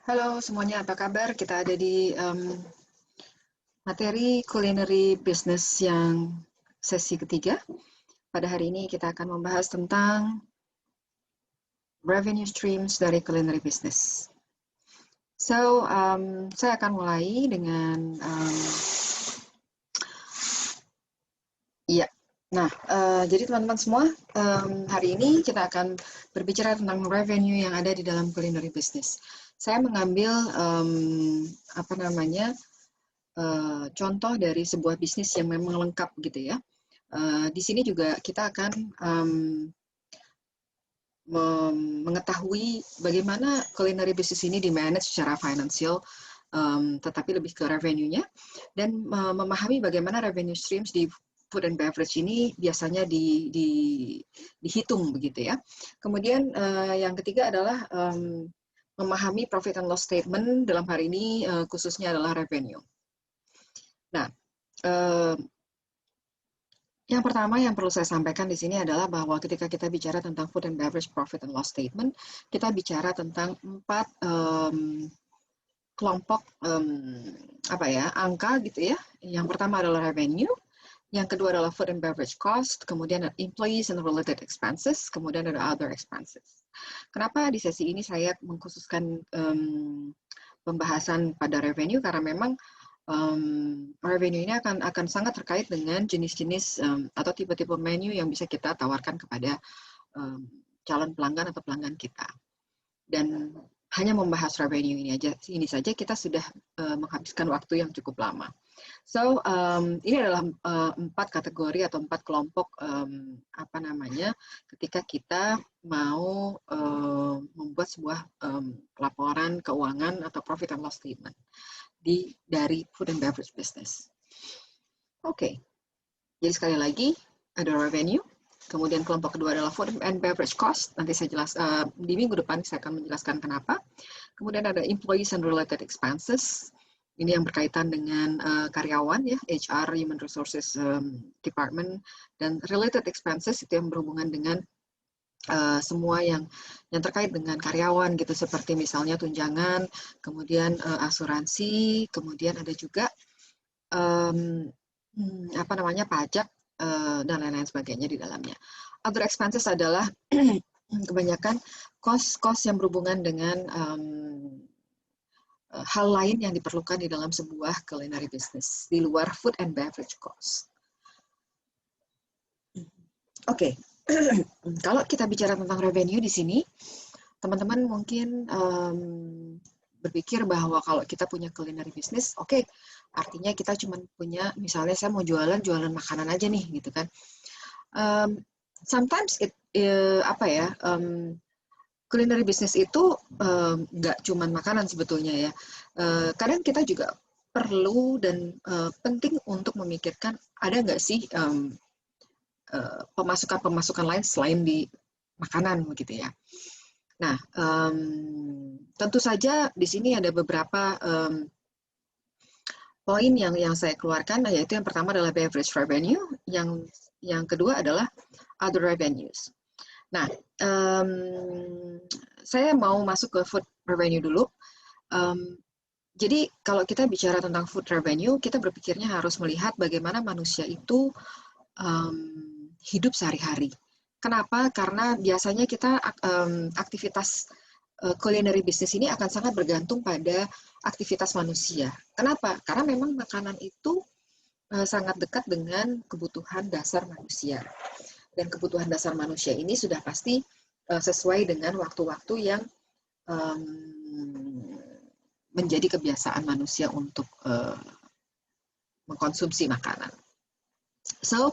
Halo semuanya, apa kabar? Kita ada di materi culinary business yang sesi ketiga. Pada hari ini kita akan membahas tentang revenue streams dari culinary business. So, saya akan mulai dengan iya. Nah, jadi teman-teman semua, hari ini kita akan berbicara tentang revenue yang ada di dalam culinary business. Saya mengambil contoh dari sebuah bisnis yang memang lengkap gitu ya. Di sini juga kita akan mengetahui bagaimana culinary business ini di-manage secara financial, tetapi lebih ke revenue-nya, dan memahami bagaimana revenue streams di food and beverage ini biasanya dihitung begitu ya. Kemudian yang ketiga adalah memahami profit and loss statement dalam hari ini khususnya adalah revenue. Nah, yang pertama yang perlu saya sampaikan di sini adalah bahwa ketika kita bicara tentang food and beverage profit and loss statement, kita bicara tentang 4 kelompok angka gitu ya. Yang pertama adalah revenue, yang kedua adalah food and beverage cost, kemudian ada employees and related expenses, kemudian ada other expenses. Kenapa di sesi ini saya mengkhususkan pembahasan pada revenue? Karena memang revenue ini akan sangat terkait dengan jenis-jenis atau tipe-tipe menu yang bisa kita tawarkan kepada calon pelanggan atau pelanggan kita. Dan hanya membahas revenue ini saja kita sudah menghabiskan waktu yang cukup lama. So, ini adalah 4 kategori atau 4 kelompok ketika kita mau membuat sebuah laporan keuangan atau profit and loss statement dari food and beverage business. Oke, jadi sekali lagi ada revenue, kemudian kelompok kedua adalah food and beverage cost. Nanti saya di minggu depan saya akan menjelaskan kenapa. Kemudian ada employees and related expenses. Ini yang berkaitan dengan karyawan ya, HR, Human Resources Department, dan related expenses itu yang berhubungan dengan semua yang terkait dengan karyawan gitu, seperti misalnya tunjangan, kemudian asuransi, kemudian ada juga pajak dan lain-lain sebagainya di dalamnya. Other expenses adalah kebanyakan cost yang berhubungan dengan hal lain yang diperlukan di dalam sebuah culinary business di luar food and beverage cost. Oke. Kalau kita bicara tentang revenue di sini, teman-teman mungkin berpikir bahwa kalau kita punya culinary business, oke, artinya kita cuma punya, misalnya saya mau jualan makanan aja nih, gitu kan. Sometimes culinary business itu nggak cuma makanan sebetulnya ya. Kadang kita juga perlu dan penting untuk memikirkan ada nggak sih pemasukan lain selain di makanan begitu ya. Nah, tentu saja di sini ada beberapa poin yang saya keluarkan, yaitu yang pertama adalah beverage revenue, yang kedua adalah other revenues. Nah, saya mau masuk ke food revenue dulu. Jadi kalau kita bicara tentang food revenue, kita berpikirnya harus melihat bagaimana manusia itu hidup sehari-hari. Kenapa? Karena biasanya kita aktivitas culinary business ini akan sangat bergantung pada aktivitas manusia. Kenapa? Karena memang makanan itu sangat dekat dengan kebutuhan dasar manusia. Dan kebutuhan dasar manusia ini sudah pasti sesuai dengan waktu-waktu yang menjadi kebiasaan manusia untuk mengkonsumsi makanan. So,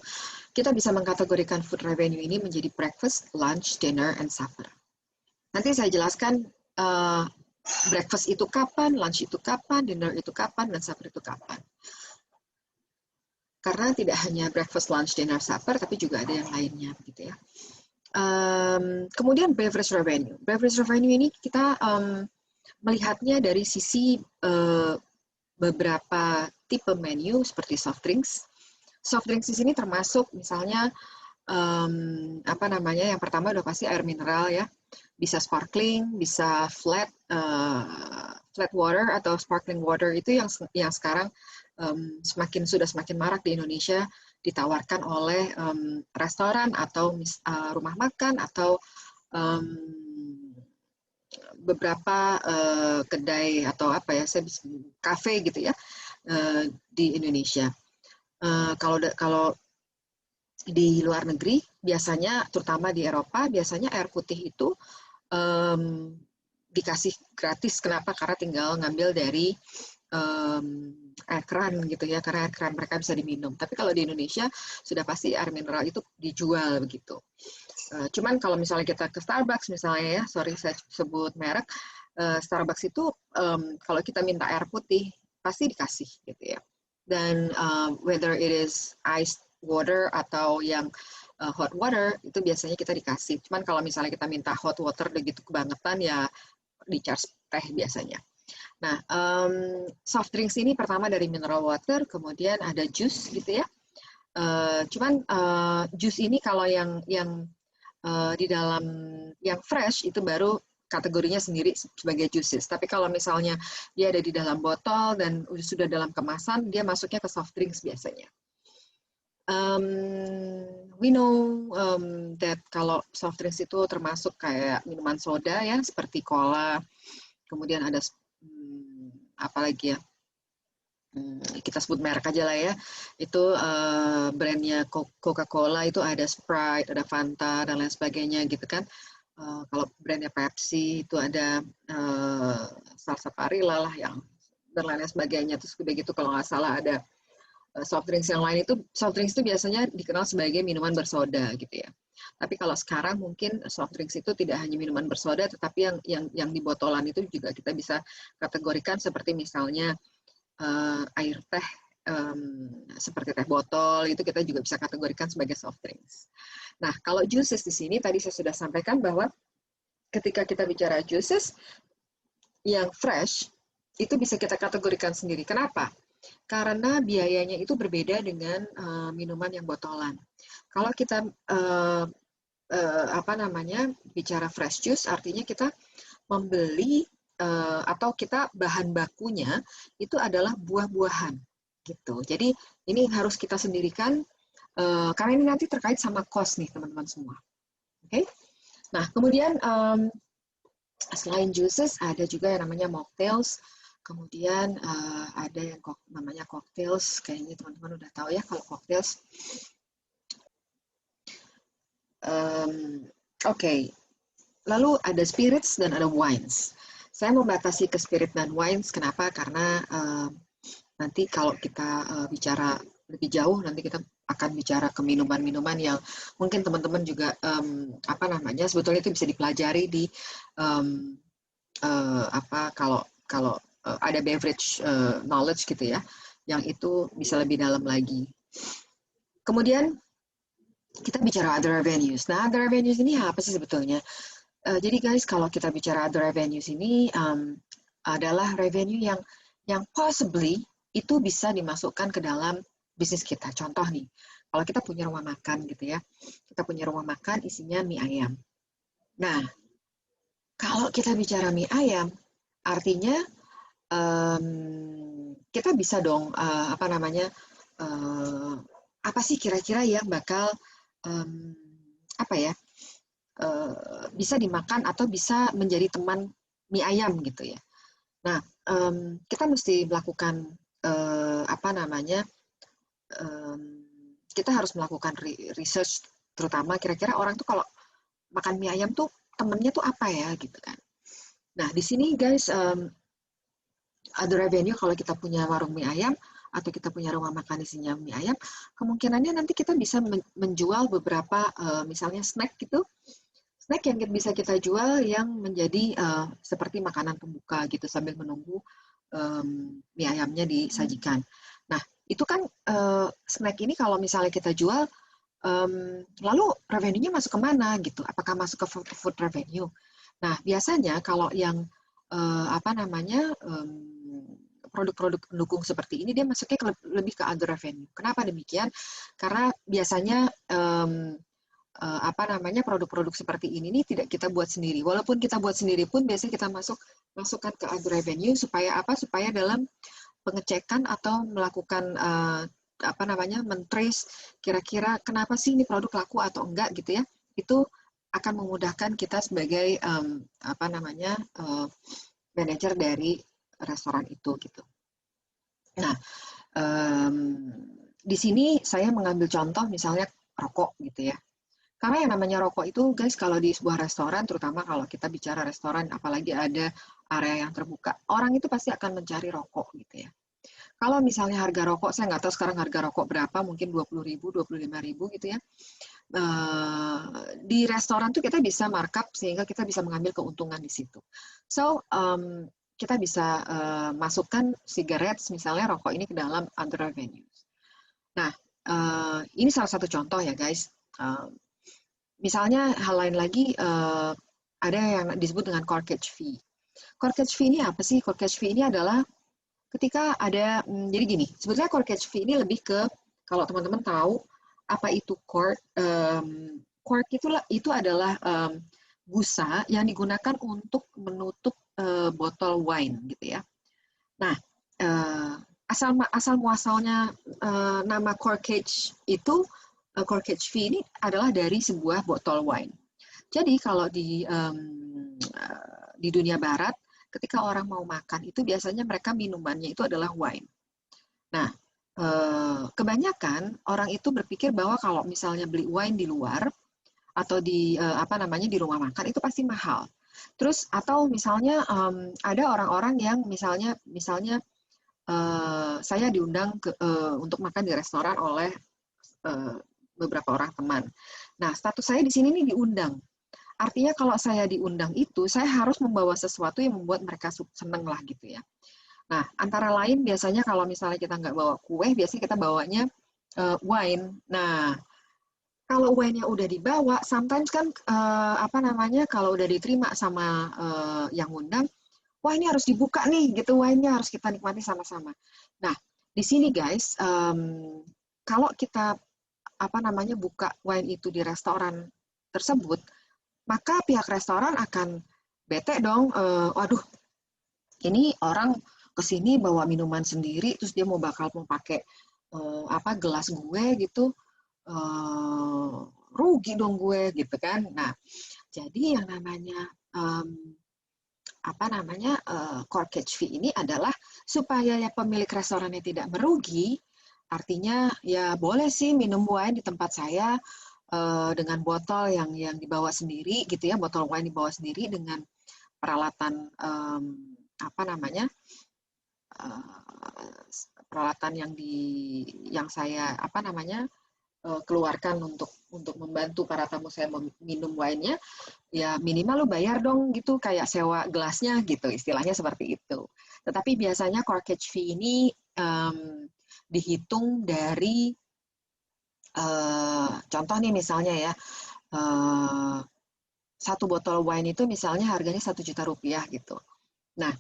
kita bisa mengkategorikan food revenue ini menjadi breakfast, lunch, dinner, and supper. Nanti saya jelaskan breakfast itu kapan, lunch itu kapan, dinner itu kapan, dan supper itu kapan. Karena tidak hanya breakfast, lunch, dinner, supper, tapi juga ada yang lainnya, begitu ya. Kemudian beverage revenue. Beverage revenue ini kita melihatnya dari sisi beberapa tipe menu seperti soft drinks. Soft drinks di sini termasuk misalnya yang pertama udah pasti air mineral ya, bisa sparkling, bisa flat flat water atau sparkling water itu yang sekarang sudah semakin marak di Indonesia, ditawarkan oleh restoran atau rumah makan atau beberapa kedai atau apa ya, kafe gitu ya di Indonesia. Kalau di luar negeri biasanya, terutama di Eropa, biasanya air putih itu dikasih gratis. Kenapa? Karena tinggal ngambil dari air keran gitu ya, karena air keran mereka bisa diminum. Tapi kalau di Indonesia sudah pasti air mineral itu dijual begitu. Cuman kalau misalnya kita ke Starbucks misalnya ya, sorry saya sebut merek, Starbucks itu kalau kita minta air putih pasti dikasih gitu ya. Dan whether it is iced water atau yang hot water, itu biasanya kita dikasih. Cuman kalau misalnya kita minta hot water udah gitu kebangetan ya di-charge teh biasanya. Nah, soft drinks ini pertama dari mineral water, kemudian ada jus gitu ya. Cuman jus ini kalau yang di dalam yang fresh itu baru kategorinya sendiri sebagai juices. Tapi kalau misalnya dia ada di dalam botol dan sudah dalam kemasan, dia masuknya ke soft drinks biasanya. We know that kalau soft drinks itu termasuk kayak minuman soda ya, seperti cola, kemudian ada apa lagi ya, kita sebut merek aja lah ya, itu brandnya Coca-Cola itu ada Sprite, ada Fanta, dan lain sebagainya gitu kan. Kalau brandnya Pepsi itu ada Sarsaparilla lah yang dan lain sebagainya. Terus begitu kalau nggak salah ada soft drinks yang lain. Itu soft drinks itu biasanya dikenal sebagai minuman bersoda gitu ya. Tapi kalau sekarang mungkin soft drinks itu tidak hanya minuman bersoda, tetapi yang di botolan itu juga kita bisa kategorikan seperti misalnya air teh seperti teh botol, itu kita juga bisa kategorikan sebagai soft drinks. Nah, kalau juices di sini tadi saya sudah sampaikan bahwa ketika kita bicara juices yang fresh itu bisa kita kategorikan sendiri. Kenapa? Karena biayanya itu berbeda dengan minuman yang botolan. Kalau kita bicara fresh juice, artinya kita membeli atau kita bahan bakunya itu adalah buah-buahan gitu. Jadi ini harus kita sendirikan karena ini nanti terkait sama cost nih teman-teman semua. Oke? Nah kemudian selain juices ada juga yang namanya mocktails. Kemudian ada yang namanya cocktails, kayaknya teman-teman udah tahu ya kalau cocktails. Oke. Lalu ada spirits dan ada wines. Saya membatasi ke spirit dan wines, kenapa? Karena nanti kalau kita bicara lebih jauh, nanti kita akan bicara ke minuman-minuman yang mungkin teman-teman juga sebetulnya itu bisa dipelajari di kalau ada beverage knowledge gitu ya, yang itu bisa lebih dalam lagi. Kemudian kita bicara other revenues. Nah, other revenues ini apa sih sebetulnya? Jadi guys, kalau kita bicara other revenues ini adalah revenue yang possibly itu bisa dimasukkan ke dalam bisnis kita. Contoh nih, kalau kita punya rumah makan gitu ya, kita punya rumah makan isinya mie ayam. Nah, kalau kita bicara mie ayam, artinya kita bisa dong apa sih kira-kira yang bakal bisa dimakan atau bisa menjadi teman mie ayam gitu ya. Nah, kita mesti melakukan kita harus melakukan research, terutama kira-kira orang tuh kalau makan mie ayam tuh temennya tuh apa ya gitu kan. Nah, di sini guys, ada revenue kalau kita punya warung mie ayam atau kita punya rumah makan isinya mie ayam, kemungkinannya nanti kita bisa menjual beberapa misalnya snack gitu. Snack yang bisa kita jual yang menjadi seperti makanan pembuka gitu sambil menunggu mie ayamnya disajikan. Nah, itu kan snack ini kalau misalnya kita jual, lalu revenue-nya masuk ke mana gitu? Apakah masuk ke food revenue? Nah, biasanya kalau yang produk-produk pendukung seperti ini dia masuknya lebih ke other revenue. Kenapa demikian? Karena biasanya produk-produk seperti ini nih tidak kita buat sendiri. Walaupun kita buat sendiri pun biasanya kita masukkan ke AgriRevenue supaya apa? Supaya dalam pengecekan atau melakukan men-trace kira-kira kenapa sih ini produk laku atau enggak gitu ya. Itu akan memudahkan kita sebagai manajer dari restoran itu gitu. Nah, di sini saya mengambil contoh misalnya rokok gitu ya. Karena yang namanya rokok itu guys, kalau di sebuah restoran, terutama kalau kita bicara restoran, apalagi ada area yang terbuka, orang itu pasti akan mencari rokok gitu ya. Kalau misalnya harga rokok, saya nggak tahu sekarang harga rokok berapa, mungkin 20.000, 25.000 gitu ya. Di restoran tuh kita bisa markup sehingga kita bisa mengambil keuntungan di situ. So, kita bisa masukkan cigarettes, misalnya rokok ini ke dalam other revenues. Nah, ini salah satu contoh ya guys. Misalnya hal lain lagi, ada yang disebut dengan corkage fee. Corkage fee ini apa sih? Corkage fee ini adalah ketika ada, jadi gini, sebetulnya corkage fee ini lebih ke, kalau teman-teman tahu apa itu cork, cork itu adalah busa yang digunakan untuk menutup botol wine gitu ya. Nah, asal muasalnya nama corkage itu, corkage fee ini adalah dari sebuah botol wine. Jadi kalau di dunia barat, ketika orang mau makan itu biasanya mereka minumannya itu adalah wine. Nah, kebanyakan orang itu berpikir bahwa kalau misalnya beli wine di luar atau di di rumah makan itu pasti mahal. Terus atau misalnya ada orang-orang yang misalnya saya diundang untuk makan di restoran oleh beberapa orang teman. Nah, status saya di sini nih diundang. Artinya kalau saya diundang itu, saya harus membawa sesuatu yang membuat mereka seneng lah gitu ya. Nah, antara lain biasanya kalau misalnya kita nggak bawa kue, biasanya kita bawanya wine. Nah, kalau wine-nya udah dibawa, sometimes kan kalau udah diterima sama yang undang, wah ini harus dibuka nih gitu, wine-nya harus kita nikmati sama-sama. Nah, di sini guys, kalau kita buka wine itu di restoran tersebut, maka pihak restoran akan bete dong, waduh, ini orang kesini bawa minuman sendiri, terus dia mau pakai gelas gue gitu, rugi dong gue gitu kan. Nah, jadi yang namanya corkage fee ini adalah supaya ya pemilik restorannya tidak merugi. Artinya ya boleh sih minum wine di tempat saya dengan botol yang dibawa sendiri gitu ya, botol wine dibawa sendiri dengan peralatan peralatan yang saya keluarkan untuk membantu para tamu saya minum wine-nya, ya minimal lu bayar dong gitu, kayak sewa gelasnya gitu, istilahnya seperti itu. Tetapi biasanya corkage fee ini dihitung dari contoh nih misalnya ya, satu botol wine itu misalnya harganya 1 juta rupiah gitu. Nah,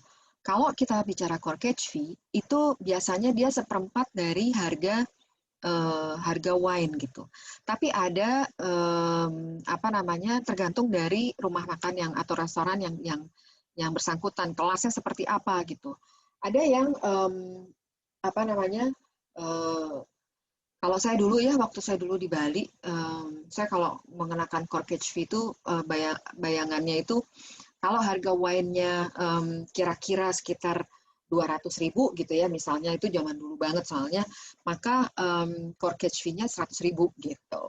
kalau kita bicara corkage fee, itu biasanya dia seperempat dari harga wine gitu. Tapi ada tergantung dari rumah makan atau restoran yang bersangkutan, kelasnya seperti apa gitu. Ada yang kalau saya dulu ya, waktu saya dulu di Bali, saya kalau mengenakan corkage fee itu bayangannya itu kalau harga wine-nya kira-kira sekitar 200.000 gitu ya, misalnya itu zaman dulu banget soalnya, maka corkage fee-nya 100.000 gitu.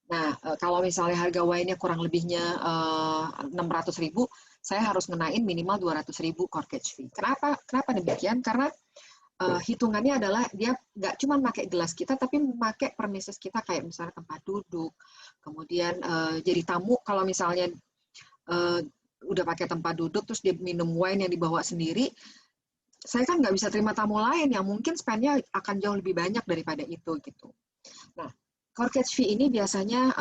Nah, kalau misalnya harga wine-nya kurang lebihnya 600.000, saya harus ngenain minimal 200.000 corkage fee. Kenapa demikian? Karena hitungannya adalah dia nggak cuma pakai gelas kita, tapi memakai premises kita kayak misalnya tempat duduk, kemudian jadi tamu kalau misalnya udah pakai tempat duduk terus dia minum wine yang dibawa sendiri, saya kan nggak bisa terima tamu lain yang mungkin spend-nya akan jauh lebih banyak daripada itu gitu. Nah, corkage fee ini biasanya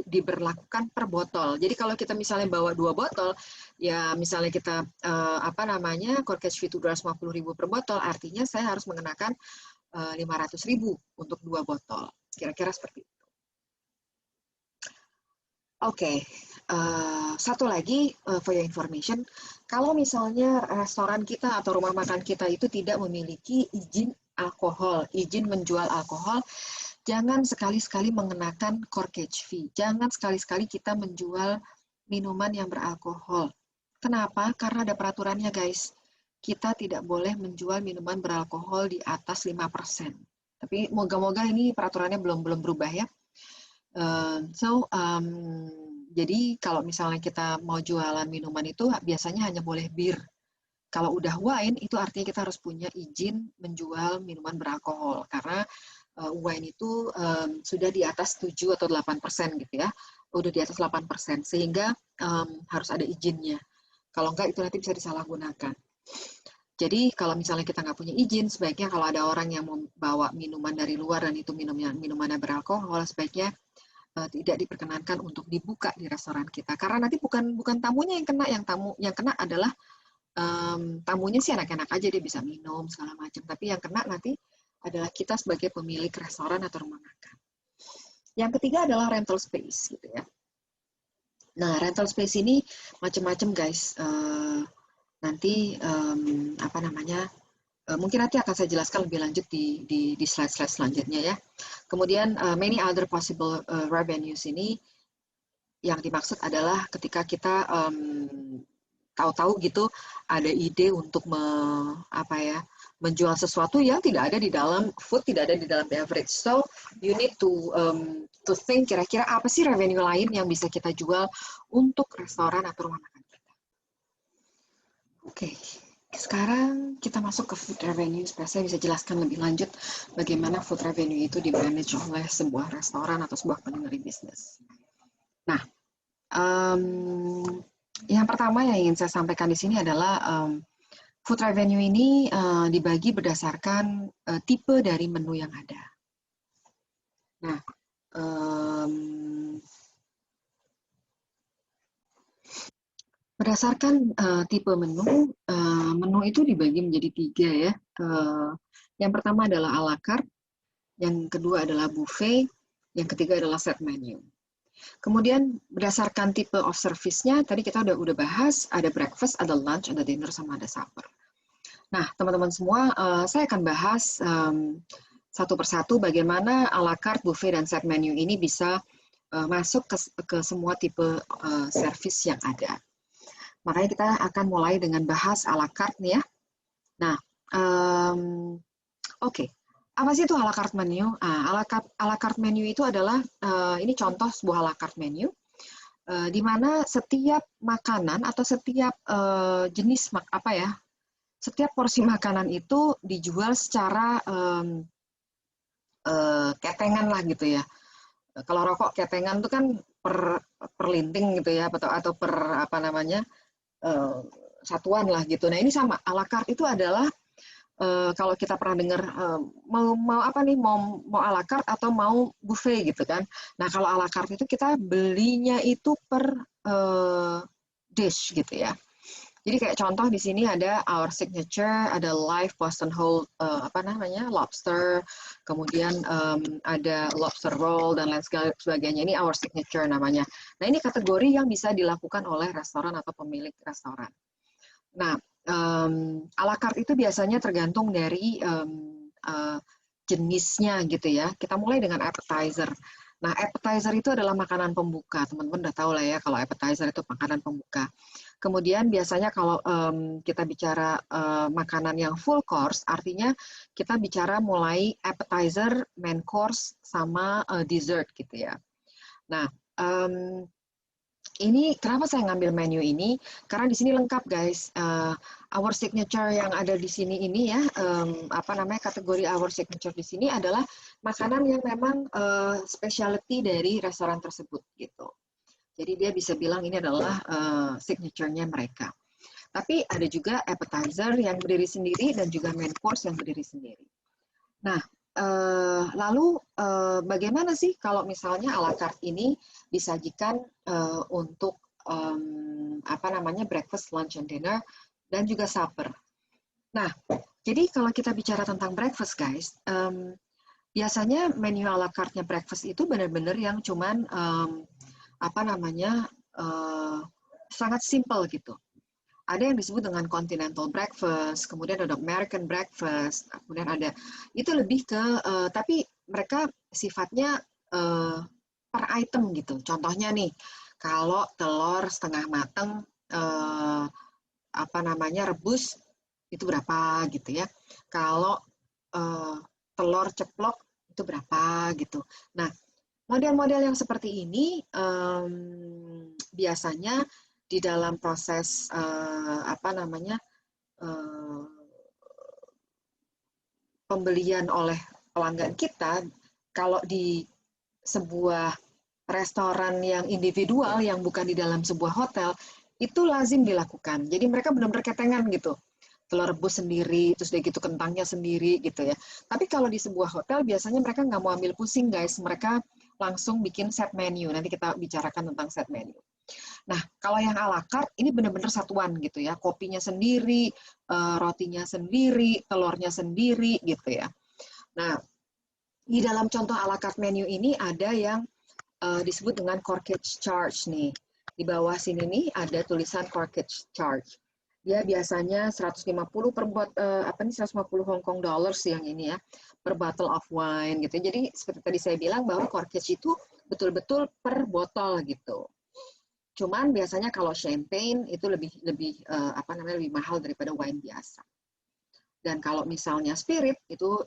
diberlakukan per botol. Jadi kalau kita misalnya bawa 2 botol, ya misalnya kita corkage fee itu 250.000 per botol, artinya saya harus mengenakan 500.000 untuk 2 botol. Kira-kira seperti itu. Oke, satu lagi for your information, kalau misalnya restoran kita atau rumah makan kita itu tidak memiliki izin alkohol, izin menjual alkohol, jangan sekali-sekali mengenakan corkage fee. Jangan sekali-sekali kita menjual minuman yang beralkohol. Kenapa? Karena ada peraturannya, guys. Kita tidak boleh menjual minuman beralkohol di atas 5%. Tapi moga-moga ini peraturannya belum berubah ya. Jadi kalau misalnya kita mau jualan minuman itu biasanya hanya boleh bir. Kalau udah wine itu artinya kita harus punya izin menjual minuman beralkohol karena wine itu sudah di atas 7 atau 8% gitu ya. Udah di atas 8%, sehingga harus ada izinnya. Kalau enggak itu nanti bisa disalahgunakan. Jadi kalau misalnya kita nggak punya izin, sebaiknya kalau ada orang yang membawa minuman dari luar dan itu minumannya beralkohol, sebaiknya tidak diperkenankan untuk dibuka di restoran kita. Karena nanti bukan tamunya yang kena, yang kena adalah tamunya sih anak-anak aja, dia bisa minum segala macam. Tapi yang kena nanti adalah kita sebagai pemilik restoran atau rumah makan. Yang ketiga adalah rental space gitu ya. Nah, rental space ini macam-macam guys. Nanti apa namanya? Mungkin nanti akan saya jelaskan lebih lanjut di slide-slide selanjutnya ya. Kemudian many other possible revenues ini yang dimaksud adalah ketika kita tahu-tahu gitu ada ide untuk menjual sesuatu yang tidak ada di dalam food, tidak ada di dalam beverage. So you need to think kira-kira apa sih revenue lain yang bisa kita jual untuk restoran atau rumah makan kita. Oke. Sekarang kita masuk ke food revenue supaya saya bisa jelaskan lebih lanjut bagaimana food revenue itu dimanage oleh sebuah restoran atau sebuah culinary business. Nah, yang pertama yang ingin saya sampaikan di sini adalah food revenue ini dibagi berdasarkan tipe dari menu yang ada. Nah, berdasarkan tipe menu, menu itu dibagi menjadi 3 ya. Yang pertama adalah a la carte, yang kedua adalah buffet, yang ketiga adalah set menu. Kemudian berdasarkan tipe of service-nya, tadi kita udah bahas, ada breakfast, ada lunch, ada dinner, sama ada supper. Nah, teman-teman semua, saya akan bahas satu persatu bagaimana a la carte, buffet, dan set menu ini bisa masuk ke semua tipe service yang ada. Makanya kita akan mulai dengan bahas a la carte nih ya. Nah, oke. Apa sih itu a la carte menu? A la carte menu itu adalah, ini contoh sebuah a la carte menu, di mana setiap makanan atau setiap jenis setiap porsi makanan itu dijual secara ketengan lah gitu ya. Kalau rokok ketengan itu kan per linting gitu ya, atau per satuan lah gitu. Nah ini sama, a la carte itu adalah kalau kita pernah dengar mau a la carte atau mau buffet gitu kan. Nah kalau a la carte itu kita belinya itu per dish gitu ya. Jadi kayak contoh di sini ada our signature, ada live Boston whole lobster, kemudian ada lobster roll dan lain sebagainya. Ini our signature namanya. Nah ini kategori yang bisa dilakukan oleh restoran atau pemilik restoran. Nah a la carte itu biasanya tergantung dari jenisnya gitu ya. Kita mulai dengan appetizer. Nah, appetizer itu adalah makanan pembuka. Teman-teman udah tahu lah ya kalau appetizer itu makanan pembuka. Kemudian biasanya kalau kita bicara makanan yang full course, artinya kita bicara mulai appetizer, main course, sama dessert gitu ya. Nah, ini kenapa saya ngambil menu ini? Karena di sini lengkap guys. Our signature yang ada di sini ini ya, kategori our signature di sini adalah makanan yang memang specialty dari restoran tersebut gitu. Jadi dia bisa bilang ini adalah signature-nya mereka. Tapi ada juga appetizer yang berdiri sendiri dan juga main course yang berdiri sendiri. Nah, lalu bagaimana sih kalau misalnya a la carte ini disajikan untuk breakfast, lunch, and dinner, dan juga supper. Nah, jadi kalau kita bicara tentang breakfast, guys, biasanya menu a la carte-nya breakfast itu benar-benar yang cuman apa namanya sangat simple gitu. Ada yang disebut dengan continental breakfast, kemudian ada American breakfast, kemudian ada itu lebih ke tapi mereka sifatnya per item gitu. Contohnya nih, kalau telur setengah mateng apa namanya rebus itu berapa gitu ya. Kalau telur ceplok itu berapa gitu. Nah, model-model yang seperti ini biasanya di dalam proses apa namanya pembelian oleh pelanggan kita, kalau di sebuah restoran yang individual yang bukan di dalam sebuah hotel, itu lazim dilakukan. Jadi mereka benar-benar ketengan gitu. Telur rebus sendiri, terus udah gitu kentangnya sendiri gitu ya. Tapi kalau di sebuah hotel biasanya mereka nggak mau ambil pusing guys, mereka langsung bikin set menu. Nanti kita bicarakan tentang set menu. Nah, kalau yang ala carte ini benar-benar satuan gitu ya. Kopinya sendiri, rotinya sendiri, telurnya sendiri gitu ya. Nah, di dalam contoh ala carte menu ini ada yang disebut dengan corkage charge nih. Di bawah sini nih ada tulisan corkage charge. Dia biasanya 150 per 150 Hong Kong dollars yang ini ya, per bottle of wine gitu. Jadi seperti tadi saya bilang bahwa corkage itu betul-betul per botol gitu. Cuman biasanya kalau champagne itu lebih lebih mahal daripada wine biasa. Dan kalau misalnya spirit itu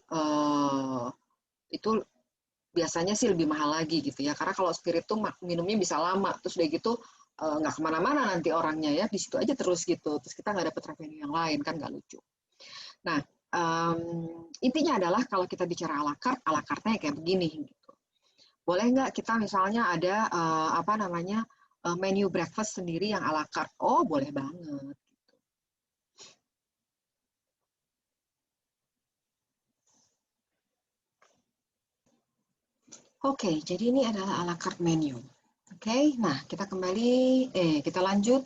biasanya sih lebih mahal lagi gitu ya. Karena kalau spirit tuh minumnya bisa lama, terus udah gitu nggak kemana-mana nanti orangnya ya, di situ aja terus gitu. Terus kita nggak dapet revenue yang lain, kan nggak lucu. Nah, intinya adalah kalau kita bicara ala carte-nya kayak begini gitu. Boleh nggak kita misalnya ada menu breakfast sendiri yang ala carte? Oh, boleh banget. Oke, jadi ini adalah ala carte menu. Oke, nah kita lanjut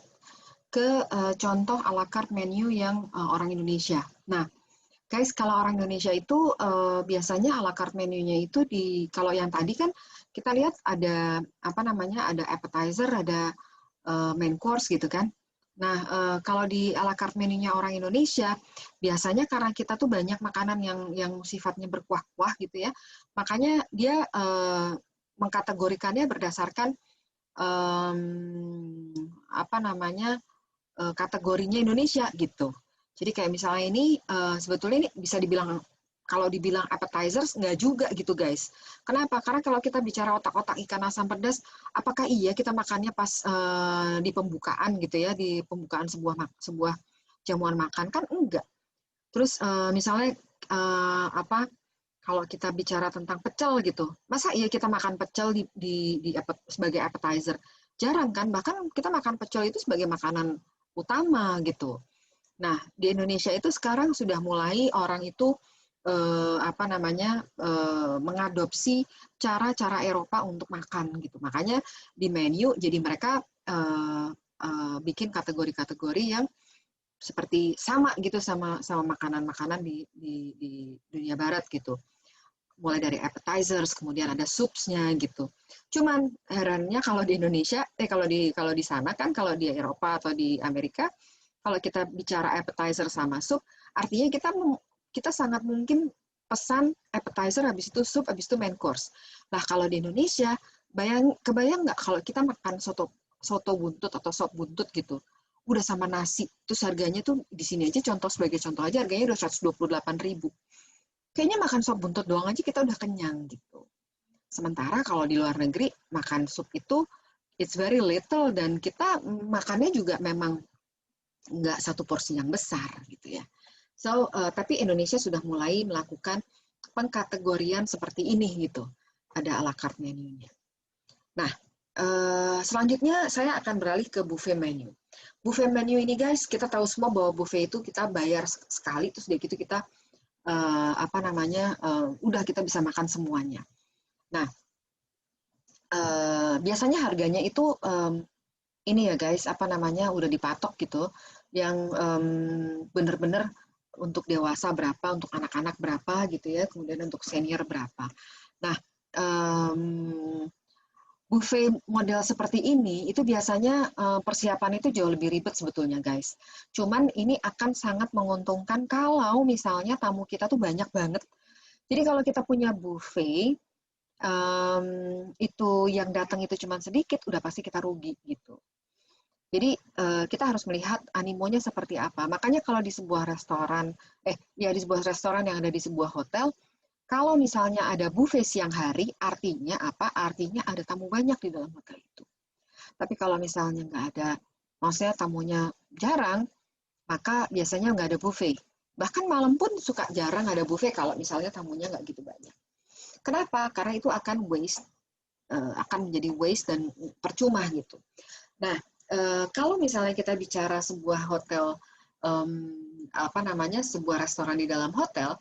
ke contoh ala carte menu yang orang Indonesia. Nah, guys, kalau orang Indonesia itu biasanya ala carte menunya itu kalau yang tadi kan kita lihat ada ada appetizer, ada main course gitu kan. Nah, kalau di ala carte menunya orang Indonesia, biasanya karena kita tuh banyak makanan yang sifatnya berkuah-kuah gitu ya, makanya dia mengkategorikannya berdasarkan kategorinya Indonesia gitu. Jadi kayak misalnya ini sebetulnya ini bisa dibilang kalau dibilang appetizers nggak juga gitu guys. Kenapa? Karena kalau kita bicara otak-otak ikan asam pedas, apakah iya kita makannya pas di pembukaan gitu ya, di pembukaan sebuah jamuan makan kan enggak. Terus misalnya kalau kita bicara tentang pecel gitu, masa iya kita makan pecel sebagai appetizer? Jarang kan, bahkan kita makan pecel itu sebagai makanan utama gitu. Nah, di Indonesia itu sekarang sudah mulai orang itu mengadopsi cara-cara Eropa untuk makan gitu. Makanya di menu jadi mereka bikin kategori-kategori yang seperti sama gitu sama makanan-makanan di dunia barat gitu. Mulai dari appetizers, kemudian ada soupsnya gitu. Cuman herannya kalau di Indonesia, kalau di sana kan, kalau di Eropa atau di Amerika, kalau kita bicara appetizer sama soup, artinya kita sangat mungkin pesan appetizer, habis itu soup, habis itu main course. Nah kalau di Indonesia, kebayang nggak kalau kita makan soto buntut atau sop buntut gitu, udah sama nasi, terus harganya tuh di sini aja sebagai contoh aja harganya udah 128.000. Kayaknya makan sop buntut doang aja kita udah kenyang gitu. Sementara kalau di luar negeri makan sup itu it's very little dan kita makannya juga memang nggak satu porsi yang besar gitu ya. So, tapi Indonesia sudah mulai melakukan pengkategorian seperti ini gitu. Ada ala carte menunya. Nah, selanjutnya saya akan beralih ke buffet menu. Buffet menu ini guys, kita tahu semua bahwa buffet itu kita bayar sekali, terus dari itu kita udah kita bisa makan semuanya. Nah, biasanya harganya itu ini ya guys, udah dipatok gitu, yang bener-bener untuk dewasa berapa, untuk anak-anak berapa gitu ya, kemudian untuk senior berapa. Nah, buffet model seperti ini itu biasanya persiapan itu jauh lebih ribet sebetulnya guys. Cuman ini akan sangat menguntungkan kalau misalnya tamu kita tuh banyak banget. Jadi kalau kita punya buffet, itu yang datang itu cuma sedikit, udah pasti kita rugi gitu. Jadi kita harus melihat animonya seperti apa. Makanya kalau di sebuah restoran, di sebuah restoran yang ada di sebuah hotel, kalau misalnya ada buffet siang hari, artinya apa? Artinya ada tamu banyak di dalam hotel itu. Tapi kalau misalnya nggak ada, maksudnya tamunya jarang, maka biasanya nggak ada buffet. Bahkan malam pun suka jarang ada buffet kalau misalnya tamunya nggak gitu banyak. Kenapa? Karena itu akan akan menjadi waste dan percuma gitu. Nah, kalau misalnya kita bicara sebuah hotel, sebuah restoran di dalam hotel,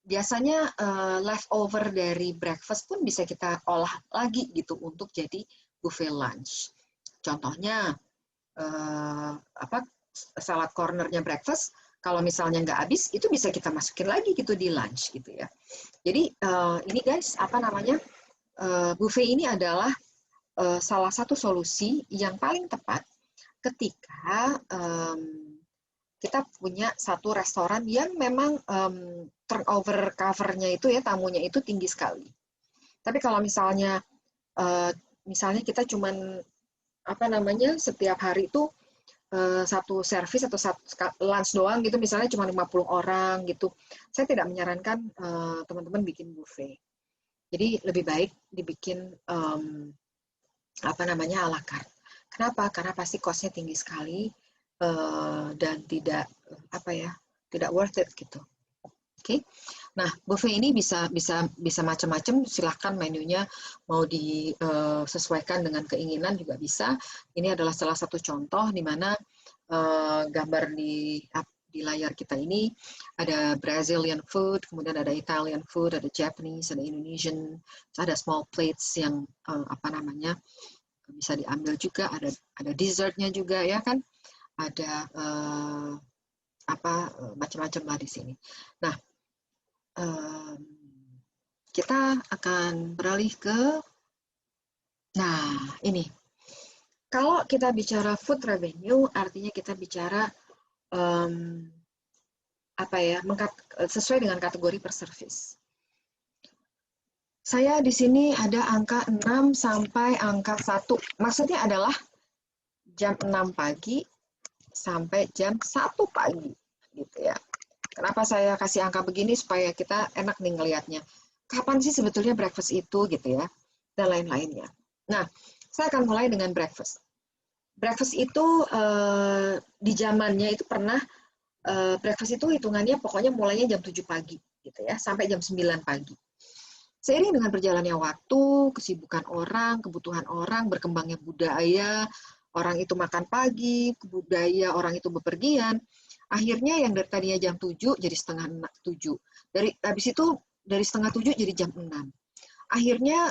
biasanya leftover dari breakfast pun bisa kita olah lagi gitu untuk jadi buffet lunch. Contohnya salad cornernya breakfast, kalau misalnya nggak habis itu bisa kita masukin lagi gitu di lunch gitu ya. Jadi ini guys buffet ini adalah salah satu solusi yang paling tepat ketika kita punya satu restoran yang memang turnover cover-nya itu ya, tamunya itu tinggi sekali. Tapi kalau misalnya kita cuman setiap hari itu satu servis atau lunch doang gitu, misalnya cuma 50 orang gitu, saya tidak menyarankan teman-teman bikin buffet. Jadi lebih baik dibikin à la carte. Kenapa? Karena pasti cost-nya tinggi sekali dan tidak worth it gitu. Oke. Nah, buffet ini bisa macam-macam, silahkan menunya mau disesuaikan dengan keinginan juga bisa. Ini adalah salah satu contoh di mana gambar di layar kita ini ada Brazilian food, kemudian ada Italian food, ada Japanese, ada Indonesian, ada small plates yang bisa diambil juga, ada dessertnya juga ya kan, ada macam-macam lah di sini. Nah, kita akan beralih ke, ini. Kalau kita bicara food revenue, artinya kita bicara sesuai dengan kategori per service. Saya di sini ada angka 6 sampai angka 1. Maksudnya adalah jam 6 pagi sampai jam 1 pagi gitu ya. Kenapa saya kasih angka begini? Supaya kita enak nih ngelihatnya. Kapan sih sebetulnya breakfast itu gitu ya, dan lain-lainnya. Nah, saya akan mulai dengan breakfast. Breakfast itu di zamannya itu pernah breakfast itu hitungannya pokoknya mulainya jam 7 pagi gitu ya, sampai jam 9 pagi. Seiring dengan berjalannya waktu, kesibukan orang, kebutuhan orang, berkembangnya budaya, orang itu makan pagi, budaya orang itu bepergian, akhirnya yang dari tadinya jam 7 jadi setengah 7. Habis itu dari setengah 7 jadi jam 6. Akhirnya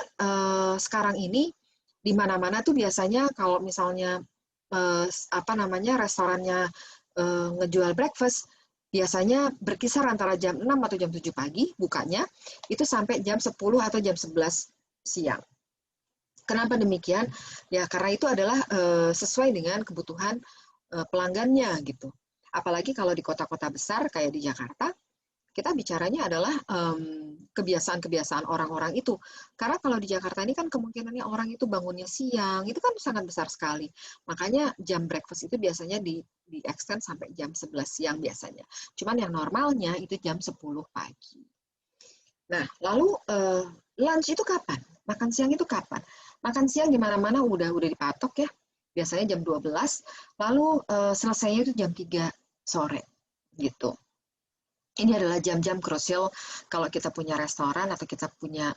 sekarang ini di mana-mana tuh biasanya kalau misalnya restorannya ngejual breakfast, biasanya berkisar antara jam 6 atau jam 7 pagi bukanya, itu sampai jam 10 atau jam 11 siang. Kenapa demikian? Ya karena itu adalah sesuai dengan kebutuhan pelanggannya gitu. Apalagi kalau di kota-kota besar kayak di Jakarta, kita bicaranya adalah kebiasaan-kebiasaan orang-orang itu. Karena kalau di Jakarta ini kan kemungkinannya orang itu bangunnya siang, itu kan sangat besar sekali. Makanya jam breakfast itu biasanya di-extend sampai jam 11 siang biasanya. Cuman yang normalnya itu jam 10 pagi. Nah, lalu lunch itu kapan? Makan siang itu kapan? Makan siang di mana-mana udah dipatok ya. Biasanya jam 12, lalu selesainya itu jam 3 sore gitu. Ini adalah jam-jam krusial kalau kita punya restoran atau kita punya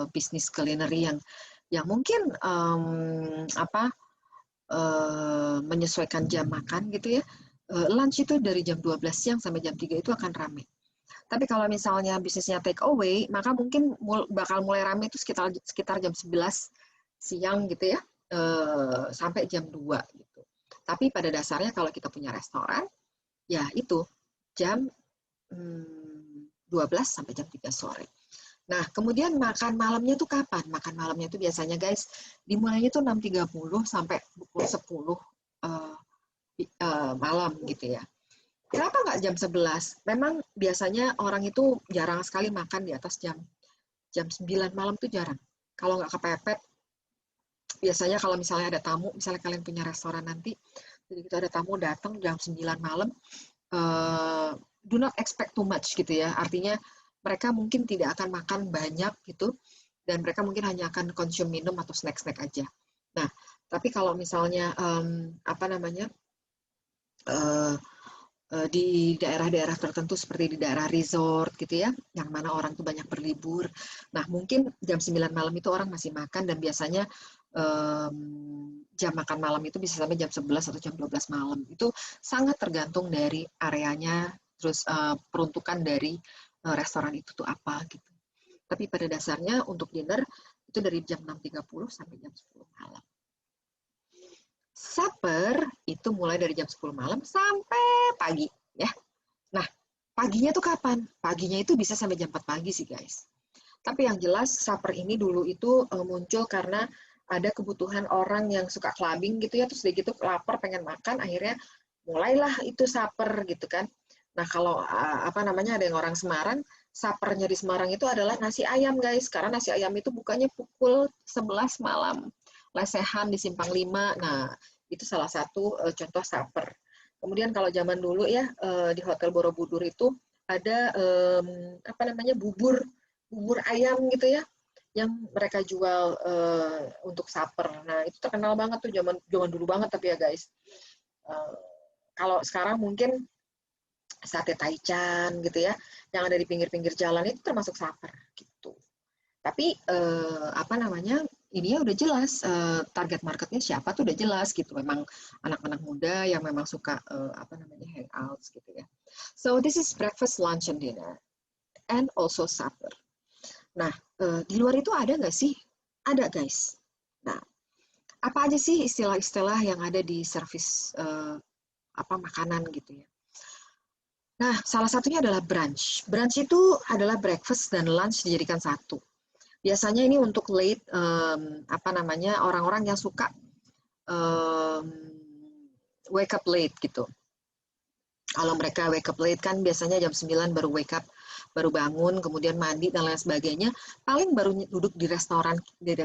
bisnis culinary yang mungkin menyesuaikan jam makan gitu ya. Lunch itu dari jam 12 siang sampai jam 3 itu akan ramai. Tapi kalau misalnya bisnisnya take away, maka mungkin bakal mulai ramai itu sekitar jam 11 siang gitu ya, sampai jam 2 gitu. Tapi pada dasarnya kalau kita punya restoran, ya itu jam 12 sampai jam 3 sore. Nah, kemudian makan malamnya tuh kapan? Makan malamnya tuh biasanya guys, dimulainya tuh 6.30 sampai pukul 10 malam gitu ya. Kenapa nggak jam 11? Memang biasanya orang itu jarang sekali makan di atas jam 9 malam tuh jarang. Kalau nggak kepepet, biasanya kalau misalnya ada tamu, misalnya kalian punya restoran nanti, jadi kita ada tamu datang jam 9 malam, do not expect too much gitu ya. Artinya mereka mungkin tidak akan makan banyak gitu, dan mereka mungkin hanya akan konsum minum atau snack-snack aja. Nah, tapi kalau misalnya di daerah-daerah tertentu seperti di daerah resort gitu ya, yang mana orang tuh banyak berlibur. Nah, mungkin jam 9 malam itu orang masih makan dan biasanya jam makan malam itu bisa sampai jam 11 atau jam 12 malam. Itu sangat tergantung dari areanya, terus peruntukan dari restoran itu tuh apa gitu. Tapi pada dasarnya untuk dinner itu dari jam 6.30 sampai jam 10 malam. Supper itu mulai dari jam 10 malam sampai pagi ya. Nah, paginya tuh kapan? Paginya itu bisa sampai jam 4 pagi sih guys. Tapi yang jelas supper ini dulu itu muncul karena ada kebutuhan orang yang suka clubbing gitu ya, terus dia gitu lapar pengen makan, akhirnya mulailah itu supper gitu kan. Nah, kalau ada yang orang Semarang, suppernya di Semarang itu adalah nasi ayam guys, karena nasi ayam itu bukanya pukul 11 malam. Lesehan di Simpang 5. Nah, itu salah satu contoh supper. Kemudian kalau zaman dulu ya di Hotel Borobudur itu ada bubur ayam gitu ya yang mereka jual untuk supper. Nah, itu terkenal banget tuh zaman dulu banget tapi ya guys. Kalau sekarang mungkin sate taichan gitu ya, yang ada di pinggir-pinggir jalan itu termasuk supper gitu. Tapi ini ya udah jelas target marketnya siapa tuh udah jelas gitu. Memang anak-anak muda yang memang suka hangouts gitu ya. So this is breakfast, lunch, and dinner, and also supper. Nah, di luar itu ada nggak sih? Ada guys. Nah, apa aja sih istilah-istilah yang ada di servis makanan gitu ya? Nah, salah satunya adalah brunch. Brunch itu adalah breakfast dan lunch dijadikan satu. Biasanya ini untuk late orang-orang yang suka wake up late gitu. Kalau mereka wake up late kan biasanya jam 9 baru wake up, baru bangun, kemudian mandi dan lain sebagainya. Paling baru duduk di restoran di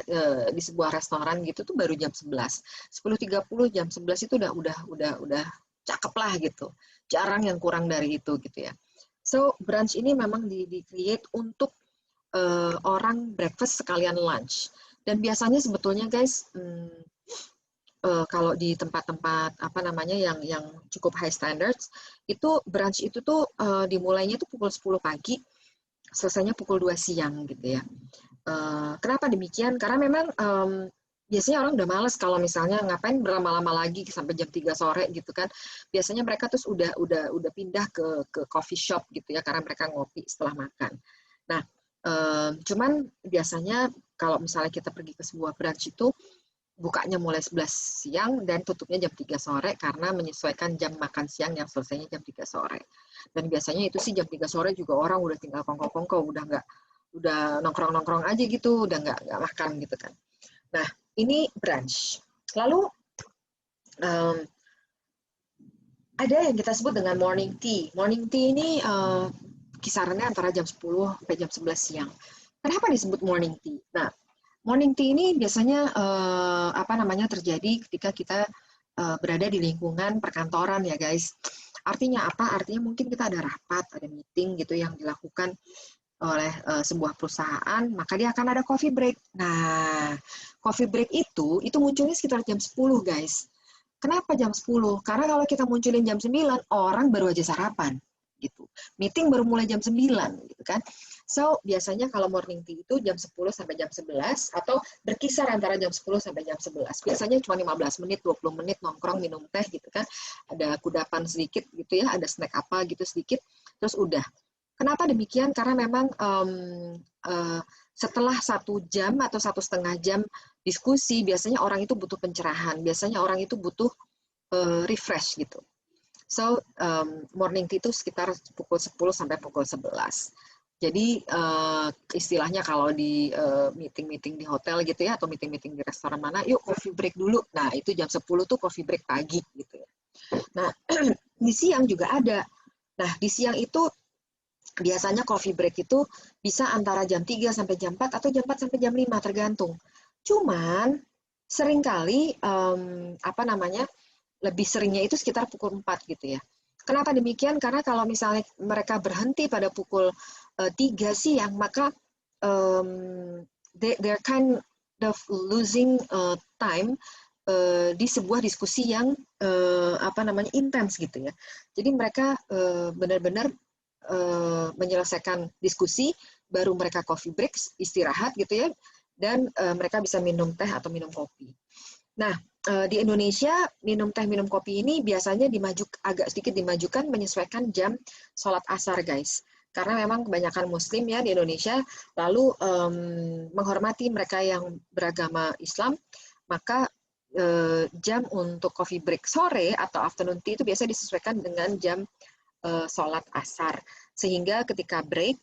sebuah restoran gitu tuh baru jam 11. 10.30 jam 11 itu udah cakep lah gitu. Jarang yang kurang dari itu gitu ya. So brunch ini memang di-create untuk orang breakfast sekalian lunch. Dan biasanya sebetulnya guys, kalau di tempat-tempat yang cukup high standards, itu brunch itu tuh dimulainya tuh pukul 10 pagi, selesainya pukul 2 siang gitu ya. Kenapa demikian? Karena memang biasanya orang udah males kalau misalnya ngapain berlama-lama lagi sampai jam 3 sore gitu kan. Biasanya mereka terus udah pindah ke coffee shop gitu ya, karena mereka ngopi setelah makan. Nah, cuman biasanya kalau misalnya kita pergi ke sebuah brunch itu bukanya mulai 11 siang dan tutupnya jam 3 sore karena menyesuaikan jam makan siang yang selesainya jam 3 sore. Dan biasanya itu sih jam 3 sore juga orang udah tinggal kongko-kongko, udah nongkrong-nongkrong aja gitu, udah nggak makan gitu kan. Nah, ini brunch. Lalu ada yang kita sebut dengan morning tea. Morning tea ini kisarannya antara jam 10 sampai jam 11 siang. Kenapa disebut morning tea? Nah, morning tea ini biasanya terjadi ketika kita berada di lingkungan perkantoran ya guys. Artinya apa? Artinya mungkin kita ada rapat, ada meeting gitu yang dilakukan oleh sebuah perusahaan, maka dia akan ada coffee break. Nah, coffee break itu munculnya sekitar jam 10 guys. Kenapa jam 10? Karena kalau kita munculin jam 9, orang baru aja sarapan gitu. Meeting baru mulai jam 9 gitu kan. So, biasanya kalau morning tea itu jam 10 sampai jam 11 atau berkisar antara jam 10 sampai jam 11. Biasanya cuma 15 menit, 20 menit nongkrong minum teh gitu kan. Ada kudapan sedikit gitu ya, ada snack apa gitu sedikit, terus udah. Kenapa demikian? Karena memang setelah 1 jam atau 1,5 jam diskusi, biasanya orang itu butuh pencerahan. Biasanya orang itu butuh refresh gitu. So, morning tea itu sekitar pukul 10 sampai pukul 11. Jadi istilahnya kalau di meeting-meeting di hotel gitu ya, atau meeting-meeting di restoran mana, yuk coffee break dulu. Nah itu jam 10 tuh coffee break pagi gitu ya. Nah di siang juga ada. Nah di siang itu biasanya coffee break itu bisa antara jam 3 sampai jam 4 atau jam 4 sampai jam 5 tergantung. Cuman seringkali apa namanya, lebih seringnya itu sekitar pukul 4 gitu ya. Kenapa demikian? Karena kalau misalnya mereka berhenti pada pukul 3 siang, maka they're kind of losing time di sebuah diskusi yang apa namanya, intens gitu ya. Jadi mereka benar-benar menyelesaikan diskusi, baru mereka coffee break, istirahat gitu ya, dan mereka bisa minum teh atau minum kopi. Nah, di Indonesia minum teh, minum kopi ini biasanya agak sedikit dimajukan menyesuaikan jam sholat asar, guys. Karena memang kebanyakan Muslim ya di Indonesia, lalu menghormati mereka yang beragama Islam, maka jam untuk coffee break sore atau afternoon tea itu biasa disesuaikan dengan jam sholat asar. Sehingga ketika break,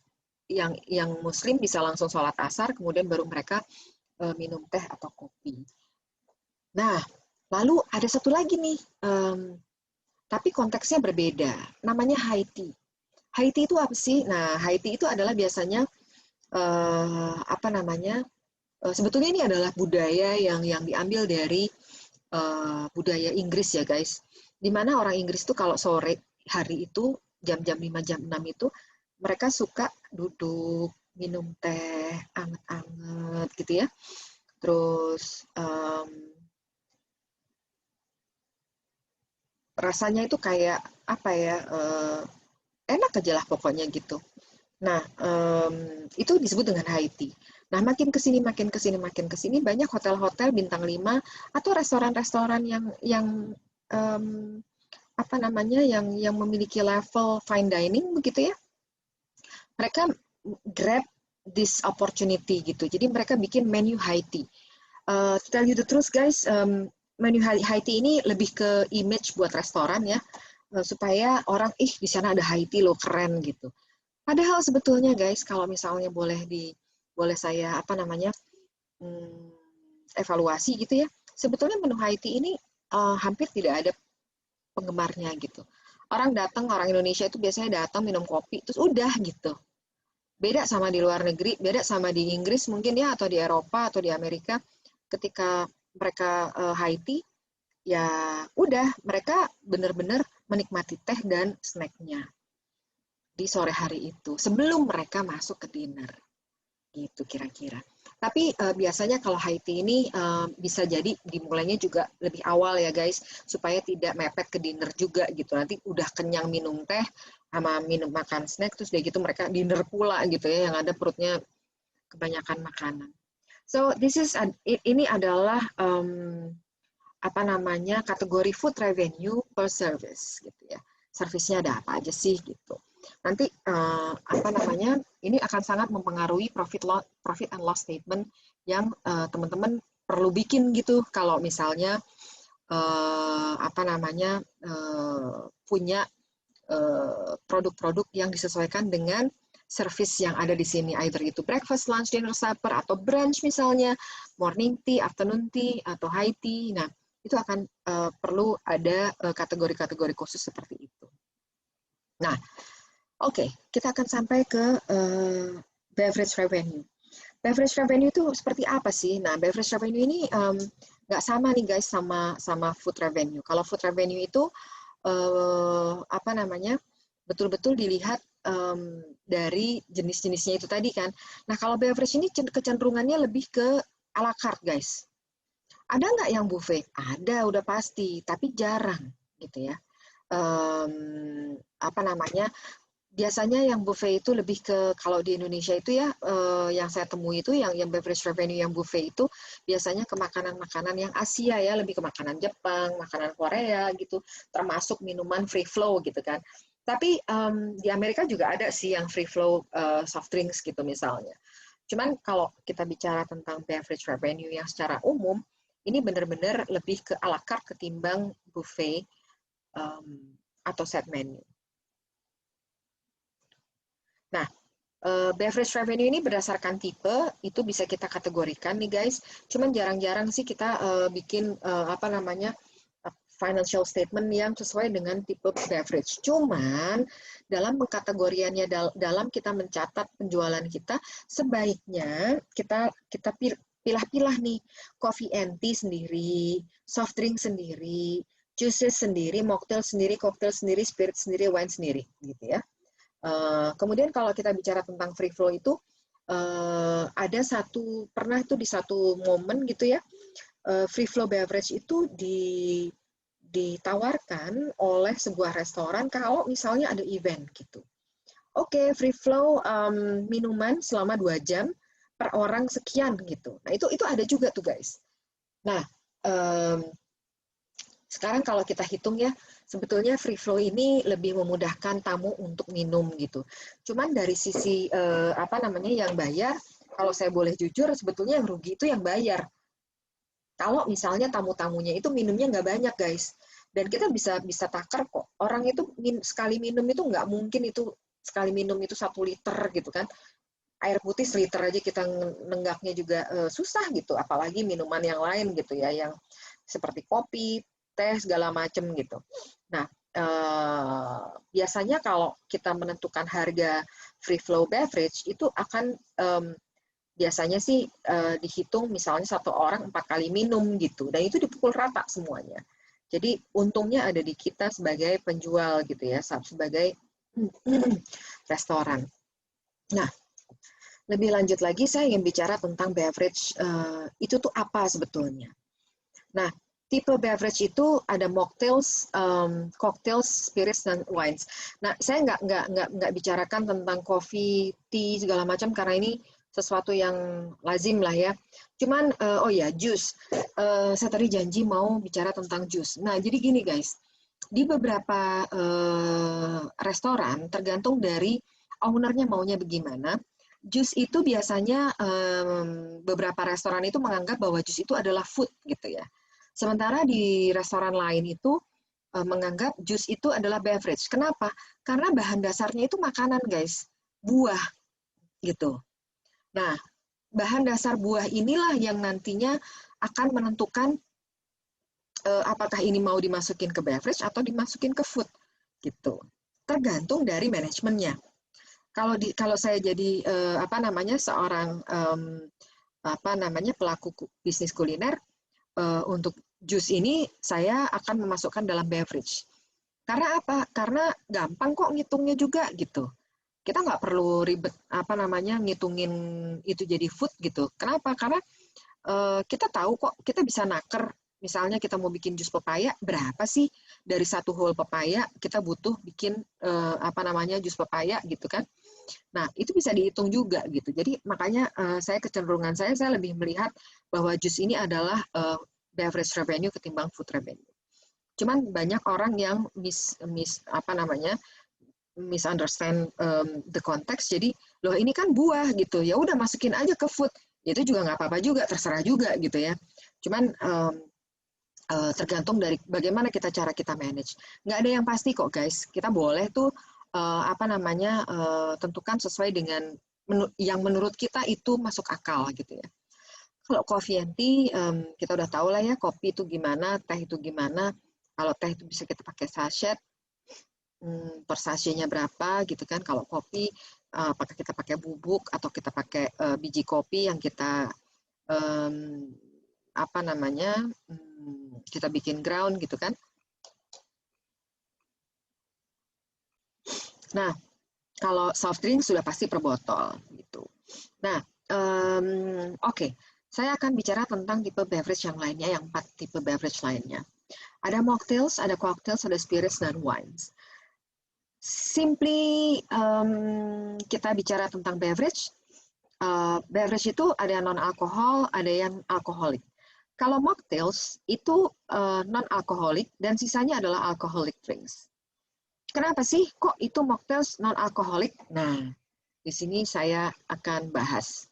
yang Muslim bisa langsung sholat asar, kemudian baru mereka minum teh atau kopi. Nah, lalu ada satu lagi nih, tapi konteksnya berbeda. Namanya high tea. High tea itu apa sih? Nah, high tea itu adalah biasanya apa namanya? Sebetulnya ini adalah budaya yang diambil dari budaya Inggris ya, guys. Dimana orang Inggris tuh kalau sore hari itu jam-jam 5 jam 6 itu mereka suka duduk minum teh anget-anget gitu ya. Terus rasanya itu kayak apa ya, enak aja lah pokoknya gitu. Nah itu disebut dengan high tea. Nah makin kesini makin kesini makin kesini banyak hotel-hotel bintang 5 atau restoran-restoran yang apa namanya, yang memiliki level fine dining begitu ya. Mereka grab this opportunity gitu. Jadi mereka bikin menu high tea. To tell you the truth guys, menu high tea ini lebih ke image buat restoran ya, supaya orang di sana ada high tea loh, keren gitu. Padahal sebetulnya guys, kalau misalnya boleh saya apa namanya, evaluasi gitu ya, sebetulnya menu high tea ini hampir tidak ada penggemarnya gitu. Orang datang, orang Indonesia itu biasanya datang minum kopi terus udah gitu. Beda sama di luar negeri, beda sama di Inggris mungkin ya, atau di Eropa atau di Amerika, ketika mereka high tea, ya udah mereka benar-benar menikmati teh dan snacknya di sore hari itu sebelum mereka masuk ke dinner gitu kira-kira. Tapi biasanya kalau high tea ini bisa jadi dimulainya juga lebih awal ya guys, supaya tidak mepet ke dinner juga gitu. Nanti udah kenyang minum teh sama minum makan snack, terus udah gitu mereka dinner pula gitu ya, yang ada perutnya kebanyakan makanan. So ini adalah apa namanya, kategori food revenue per service gitu ya. Servisnya ada apa aja sih gitu. Nanti apa namanya, ini akan sangat mempengaruhi profit and loss statement yang teman-teman perlu bikin gitu kalau misalnya apa namanya, punya produk-produk yang disesuaikan dengan service yang ada di sini, either itu breakfast, lunch, dinner, supper, atau brunch misalnya, morning tea, afternoon tea, atau high tea. Nah, itu akan perlu ada kategori-kategori khusus seperti itu. Nah, oke, kita akan sampai ke beverage revenue. Beverage revenue itu seperti apa sih? Nah, beverage revenue ini nggak sama nih guys sama food revenue. Kalau food revenue itu apa namanya, betul-betul dilihat dari jenis-jenisnya itu tadi kan. Nah, kalau beverage ini kecenderungannya lebih ke a la carte guys. Ada nggak yang buffet? Ada, udah pasti, tapi jarang gitu ya. Apa namanya, biasanya yang buffet itu lebih ke, kalau di Indonesia itu ya, yang saya temui itu yang beverage revenue yang buffet itu biasanya ke makanan-makanan yang Asia ya, lebih ke makanan Jepang, makanan Korea gitu, termasuk minuman free flow gitu kan. Tapi di Amerika juga ada sih yang free flow soft drinks gitu misalnya. Cuman kalau kita bicara tentang beverage revenue yang secara umum, ini benar-benar lebih ke a la carte ketimbang buffet atau set menu. Nah, Beverage revenue ini berdasarkan tipe, itu bisa kita kategorikan nih guys. Cuman jarang-jarang sih kita bikin financial statement yang sesuai dengan tipe beverage. Cuman dalam pengkategoriannya, dalam kita mencatat penjualan kita, sebaiknya kita pilah-pilah nih, coffee and tea sendiri, soft drink sendiri, juices sendiri, mocktail sendiri, cocktail sendiri, spirit sendiri, wine sendiri, gitu ya. Kemudian kalau kita bicara tentang free flow itu, ada pernah itu di satu momen gitu ya, free flow beverage itu ditawarkan oleh sebuah restoran kalau misalnya ada event gitu. Oke, free flow minuman selama 2 jam per orang sekian gitu. Nah itu ada juga tuh guys. Nah sekarang kalau kita hitung ya, sebetulnya free flow ini lebih memudahkan tamu untuk minum gitu. Cuman dari sisi yang bayar, kalau saya boleh jujur, sebetulnya yang rugi itu yang bayar. Kalau misalnya tamu-tamunya itu minumnya nggak banyak guys, dan kita bisa takar kok. Orang itu sekali minum itu nggak mungkin itu sekali minum itu 1 liter gitu kan. Air putih seliter aja kita nenggaknya juga susah gitu, apalagi minuman yang lain gitu ya, yang seperti kopi, teh, segala macam gitu. Nah, biasanya kalau kita menentukan harga free flow beverage itu akan biasanya sih dihitung misalnya satu orang 4 kali minum gitu, dan itu dipukul rata semuanya. Jadi untungnya ada di kita sebagai penjual gitu ya, sebagai restoran. Nah, lebih lanjut lagi saya ingin bicara tentang beverage itu tuh apa sebetulnya. Nah, tipe beverage itu ada mocktails, cocktails, spirits, dan wines. Nah, saya nggak bicarakan tentang coffee, tea, segala macam karena ini sesuatu yang lazim lah ya. Cuman, jus. Saya tadi janji mau bicara tentang jus. Nah, jadi gini guys, di beberapa restoran, tergantung dari ownernya maunya bagaimana, jus itu biasanya beberapa restoran itu menganggap bahwa jus itu adalah food gitu ya. Sementara di restoran lain itu menganggap jus itu adalah beverage. Kenapa? Karena bahan dasarnya itu makanan guys, buah gitu. Nah, bahan dasar buah inilah yang nantinya akan menentukan apakah ini mau dimasukin ke beverage atau dimasukin ke food gitu. Tergantung dari manajemennya. Kalau saya jadi seorang pelaku bisnis kuliner, untuk jus ini saya akan memasukkan dalam beverage. Karena apa? Karena gampang kok ngitungnya juga gitu. Kita nggak perlu ribet ngitungin itu jadi food gitu. Kenapa? Karena kita tahu kok, kita bisa naker. Misalnya kita mau bikin jus pepaya, berapa sih dari 1 whole pepaya kita butuh bikin jus pepaya gitu kan? Nah, itu bisa dihitung juga gitu. Jadi makanya kecenderungan saya lebih melihat bahwa jus ini adalah beverage revenue ketimbang food revenue. Cuman banyak orang yang misunderstand the context. Jadi, loh ini kan buah gitu. Ya udah masukin aja ke food. Itu juga nggak apa-apa juga, terserah juga gitu ya. Cuman tergantung dari bagaimana cara kita manage. Nggak ada yang pasti kok guys. Kita boleh tuh tentukan sesuai dengan yang menurut kita itu masuk akal gitu ya. Kalau coffee and tea, kita udah tahu lah ya, kopi itu gimana, teh itu gimana. Kalau teh itu bisa kita pakai sachet, per sachetnya berapa gitu kan. Kalau kopi, apakah kita pakai bubuk atau kita pakai biji kopi yang kita kita bikin ground gitu kan. Nah, kalau soft drink sudah pasti per botol gitu. Nah, oke. Saya akan bicara tentang tipe beverage yang lainnya, yang 4 tipe beverage lainnya. Ada mocktails, ada cocktails, ada spirits, dan wines. Simply kita bicara tentang beverage. Beverage itu ada yang non-alkohol, ada yang alkoholik. Kalau mocktails itu non-alkoholik dan sisanya adalah alcoholic drinks. Kenapa sih kok itu mocktails non-alkoholik? Nah, di sini saya akan bahas.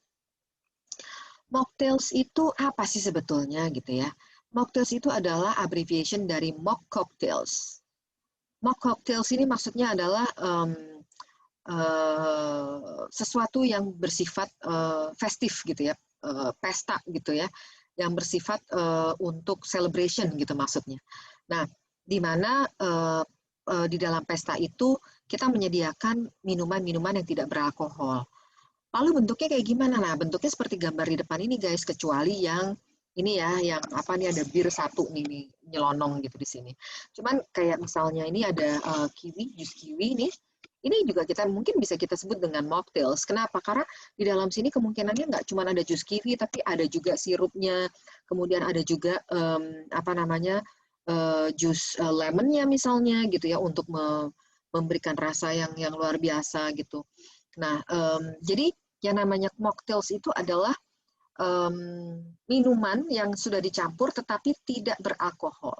Mocktails itu apa sih sebetulnya gitu ya? Mocktails itu adalah abbreviation dari mock cocktails. Mock cocktails ini maksudnya adalah sesuatu yang bersifat festif gitu ya, pesta gitu ya, yang bersifat untuk celebration gitu maksudnya. Nah, di mana di dalam pesta itu kita menyediakan minuman-minuman yang tidak beralkohol. Lalu bentuknya kayak gimana? Nah, bentuknya seperti gambar di depan ini guys, kecuali yang ini ya, yang apa nih, ada bir satu nih nyelonong gitu di sini. Cuman kayak misalnya ini ada kiwi, jus kiwi nih. Ini juga kita mungkin bisa kita sebut dengan mocktails. Kenapa? Karena di dalam sini kemungkinannya nggak cuma ada jus kiwi, tapi ada juga sirupnya, kemudian ada juga apa namanya, jus lemonnya misalnya gitu ya, untuk memberikan rasa yang luar biasa gitu. Nah, jadi yang namanya mocktails itu adalah minuman yang sudah dicampur tetapi tidak beralkohol.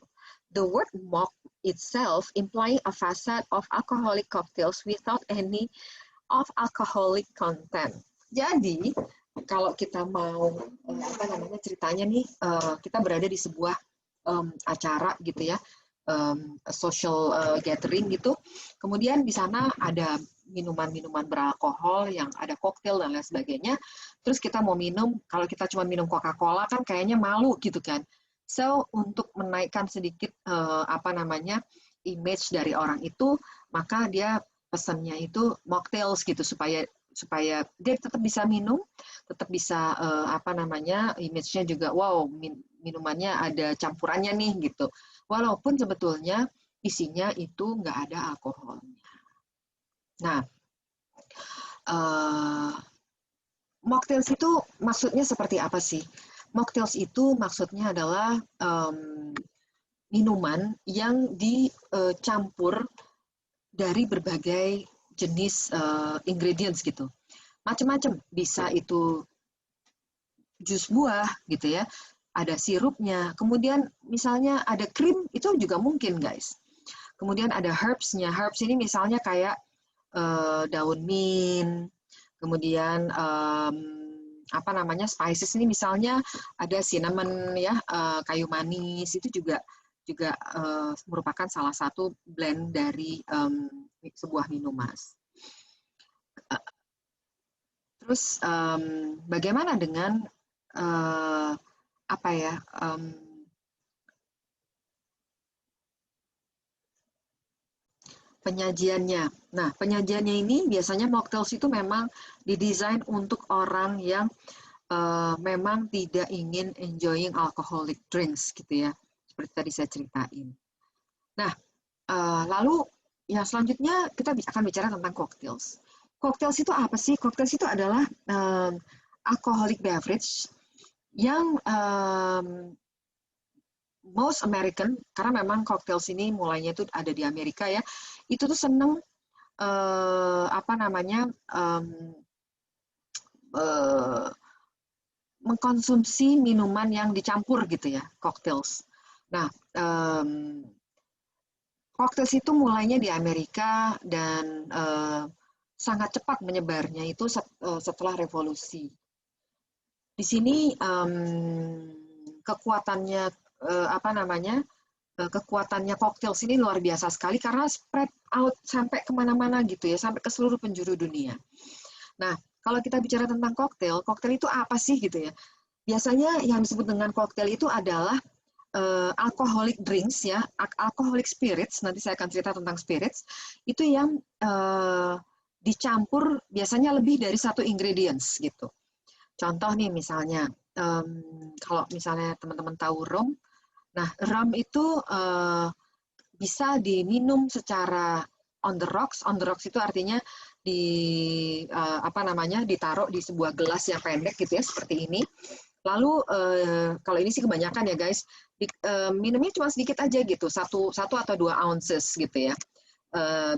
The word mock itself implying a facade of alcoholic cocktails without any of alcoholic content. Jadi, kalau kita mau apa namanya ceritanya nih, kita berada di sebuah acara gitu ya, social gathering gitu. Kemudian di sana ada minuman-minuman beralkohol yang ada koktail dan lain sebagainya. Terus kita mau minum, kalau kita cuma minum Coca-Cola kan kayaknya malu gitu kan. So, untuk menaikkan sedikit apa namanya image dari orang itu, maka dia pesannya itu mocktails gitu supaya dia tetap bisa minum, tetap bisa apa namanya image-nya juga wow, minumannya ada campurannya nih gitu. Walaupun sebetulnya isinya itu nggak ada alkoholnya. Nah, mocktails itu maksudnya seperti apa sih? Mocktails itu maksudnya adalah minuman yang dicampur dari berbagai jenis ingredients gitu. Macam-macam, bisa itu jus buah gitu ya, ada sirupnya, kemudian misalnya ada krim, itu juga mungkin guys. Kemudian ada herbs-nya, herbs ini misalnya kayak daun mint, kemudian apa namanya spices ini misalnya ada cinnamon ya, kayu manis, itu juga merupakan salah satu blend dari sebuah minuman. Terus bagaimana dengan apa ya, penyajiannya. Nah, penyajiannya ini biasanya mocktails itu memang didesain untuk orang yang memang tidak ingin enjoying alcoholic drinks gitu ya, seperti tadi saya ceritain. Nah, lalu yang selanjutnya kita akan bicara tentang cocktails. Cocktails itu apa sih? Cocktails itu adalah alcoholic beverage yang most American, karena memang cocktails ini mulainya itu ada di Amerika ya, itu tuh seneng apa namanya mengkonsumsi minuman yang dicampur gitu ya, cocktails. Nah, cocktails itu mulainya di Amerika dan sangat cepat menyebarnya itu setelah revolusi. Di sini kekuatannya apa namanya, kekuatannya cocktails ini luar biasa sekali karena spread out sampai kemana-mana gitu ya, sampai ke seluruh penjuru dunia. Nah, kalau kita bicara tentang koktail itu apa sih gitu ya? Biasanya yang disebut dengan koktail itu adalah alcoholic drinks ya, alcoholic spirits, nanti saya akan cerita tentang spirits, itu yang dicampur biasanya lebih dari satu ingredients gitu. Contoh nih misalnya, kalau misalnya teman-teman tahu rum, nah rum itu bisa diminum secara on the rocks itu artinya apa namanya ditaruh di sebuah gelas yang pendek gitu ya seperti ini. Lalu kalau ini sih kebanyakan ya guys, minumnya cuma sedikit aja gitu, satu atau 2 ounces gitu ya.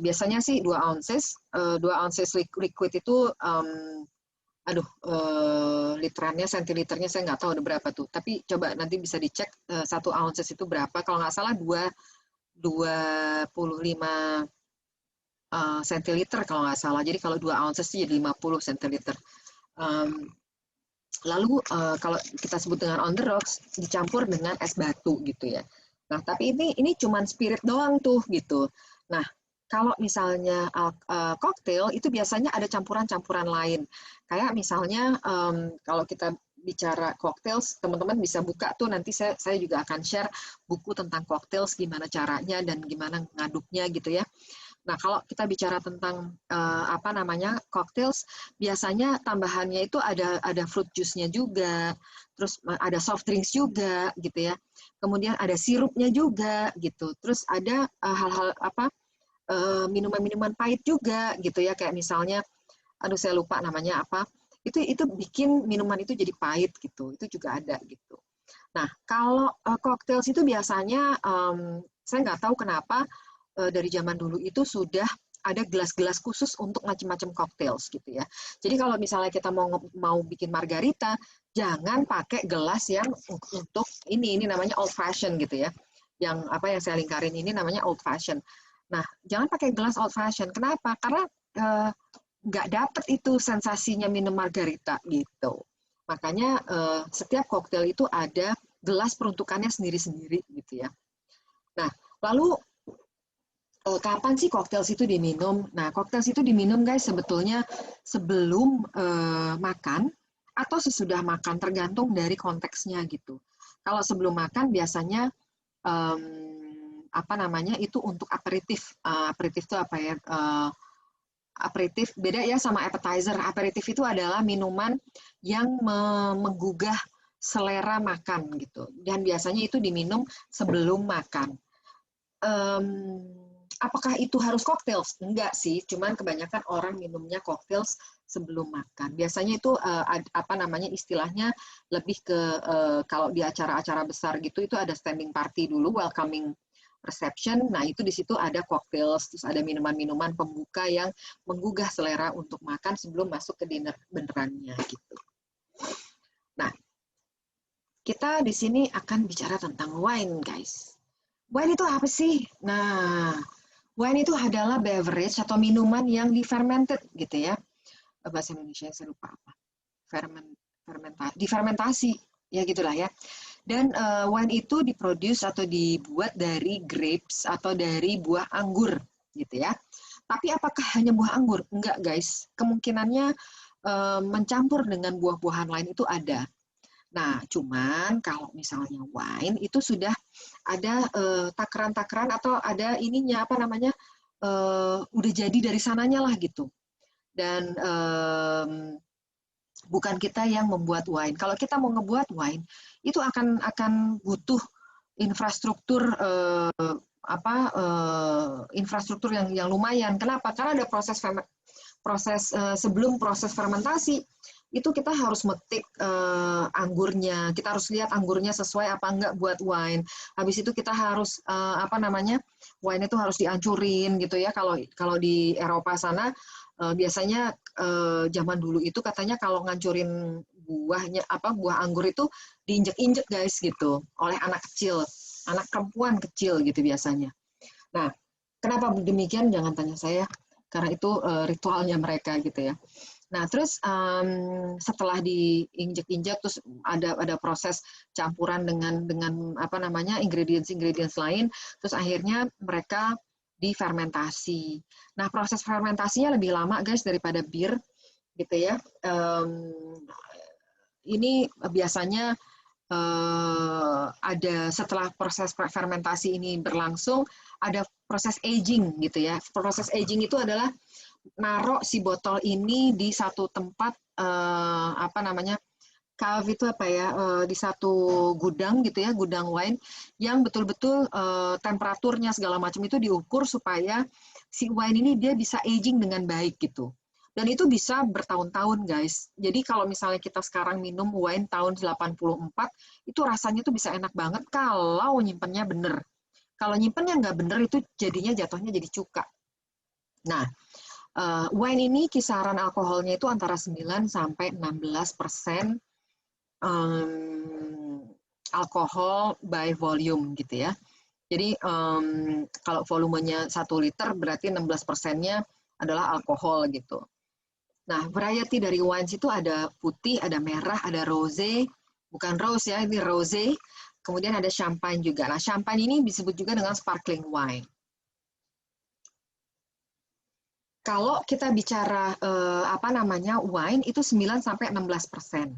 Biasanya sih 2 ounces, 2 ounces liquid itu literannya, sentiliternya saya nggak tahu ada berapa tuh. Tapi coba nanti bisa dicek 1 ounces itu berapa. Kalau nggak salah 25 centiliter kalau nggak salah. Jadi kalau 2 ounces itu jadi 50 centiliter. Lalu kalau kita sebut dengan on the rocks dicampur dengan es batu gitu ya. Nah, tapi ini cuman spirit doang tuh gitu. Nah, Kalau misalnya koktail itu biasanya ada campuran-campuran lain. Kayak misalnya kalau kita bicara cocktails, teman-teman bisa buka tuh, nanti saya juga akan share buku tentang cocktails, gimana caranya dan gimana ngaduknya gitu ya. Nah, kalau kita bicara tentang apa namanya cocktails, biasanya tambahannya itu ada fruit juice-nya juga, terus ada soft drinks juga gitu ya. Kemudian ada sirupnya juga gitu. Terus ada hal-hal apa minuman-minuman pahit juga gitu ya, kayak misalnya aduh saya lupa namanya apa, itu bikin minuman itu jadi pahit gitu, itu juga ada gitu. Nah, kalau cocktails itu biasanya saya nggak tahu kenapa dari zaman dulu itu sudah ada gelas-gelas khusus untuk macam-macam cocktails gitu ya. Jadi kalau misalnya kita mau bikin margarita, jangan pakai gelas yang untuk ini namanya old fashion gitu ya. Yang apa yang saya lingkarin ini namanya old fashion. Nah, jangan pakai gelas old fashion. Kenapa? Karena nggak dapet itu sensasinya minum margarita gitu. Makanya setiap koktail itu ada gelas peruntukannya sendiri-sendiri gitu ya. Nah, lalu kapan sih cocktails itu diminum? Nah, cocktails itu diminum guys sebetulnya sebelum makan atau sesudah makan, tergantung dari konteksnya gitu. Kalau sebelum makan biasanya apa namanya itu untuk aperitif. Aperitif itu apa ya? Aperitif beda ya sama appetizer. Aperitif itu adalah minuman yang menggugah selera makan gitu. Dan biasanya itu diminum sebelum makan. Apakah itu harus cocktails? Enggak sih, cuman kebanyakan orang minumnya cocktails sebelum makan. Biasanya itu apa namanya istilahnya lebih ke kalau di acara-acara besar gitu itu ada standing party dulu, welcoming reception. Nah, itu di situ ada cocktails, terus ada minuman-minuman pembuka yang menggugah selera untuk makan sebelum masuk ke dinner benerannya gitu. Nah, kita di sini akan bicara tentang wine, guys. Wine itu apa sih? Nah, wine itu adalah beverage atau minuman yang difermented gitu ya. Bahasa Indonesia saya lupa apa. Difermentasi, ya gitulah ya. Dan wine itu diproduce atau dibuat dari grapes atau dari buah anggur gitu ya. Tapi apakah hanya buah anggur? Enggak guys. Kemungkinannya mencampur dengan buah-buahan lain itu ada. Nah, cuman kalau misalnya wine itu sudah ada takaran-takaran atau ada ininya apa namanya udah jadi dari sananya lah gitu. Dan bukan kita yang membuat wine. Kalau kita mau ngebuat wine, itu akan butuh infrastruktur infrastruktur yang lumayan. Kenapa? Karena ada proses sebelum proses fermentasi itu kita harus metik anggurnya, kita harus lihat anggurnya sesuai apa enggak buat wine. Habis itu kita harus apa namanya wine itu harus dihancurin gitu ya. Kalau di Eropa sana biasanya zaman dulu itu katanya kalau ngancurin buah anggur itu diinjek-injek guys gitu oleh anak kecil, anak perempuan kecil gitu biasanya. Nah, kenapa demikian? Jangan tanya saya, karena itu ritualnya mereka gitu ya. Nah, terus setelah diinjek-injek, terus ada proses campuran dengan apa namanya ingredients lain, terus akhirnya mereka difermentasi. Nah, proses fermentasinya lebih lama guys daripada bir, gitu ya. Ini biasanya ada setelah proses fermentasi ini berlangsung, ada proses aging gitu ya. Proses aging itu adalah naruh si botol ini di satu tempat apa namanya cave itu apa ya di satu gudang gitu ya, gudang wine yang betul-betul temperaturnya segala macam itu diukur supaya si wine ini dia bisa aging dengan baik gitu. Dan itu bisa bertahun-tahun guys. Jadi kalau misalnya kita sekarang minum wine tahun 84, itu rasanya tuh bisa enak banget kalau nyimpennya bener. Kalau nyimpennya nggak bener itu jadinya jatuhnya jadi cuka. Nah, wine ini kisaran alkoholnya itu antara 9 sampai 16% alkohol by volume gitu ya. Jadi kalau volumenya 1 liter berarti 16%-nya adalah alkohol gitu. Nah, variety dari wines itu ada putih, ada merah, ada rosé, bukan rose ya, ini rosé. Kemudian ada champagne juga. Nah, champagne ini disebut juga dengan sparkling wine. kalau kita bicara wine itu 9 sampai 16%.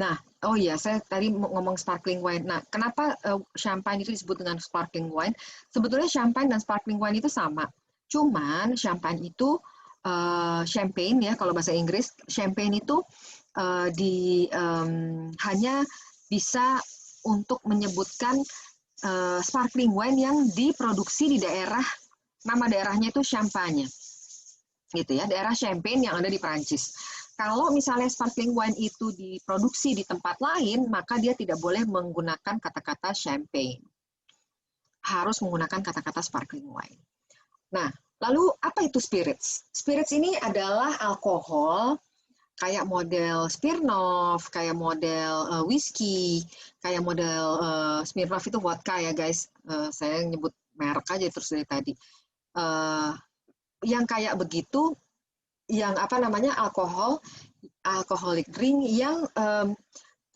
Nah, oh iya, saya tadi ngomong sparkling wine. Nah, kenapa champagne itu disebut dengan sparkling wine? Sebetulnya champagne dan sparkling wine itu sama. Cuman champagne itu champagne ya, kalau bahasa Inggris, champagne itu hanya bisa untuk menyebutkan sparkling wine yang diproduksi di daerah, nama daerahnya itu Champagne, gitu ya, daerah Champagne yang ada di Prancis. Kalau misalnya sparkling wine itu diproduksi di tempat lain, maka dia tidak boleh menggunakan kata-kata champagne. Harus menggunakan kata-kata sparkling wine. Nah, lalu apa itu spirits? Spirits ini adalah alkohol, kayak model Smirnoff, kayak model whisky, kayak model Smirnoff itu vodka ya guys. Saya nyebut merek aja terus dari tadi. Yang kayak begitu, yang alcoholic drink yang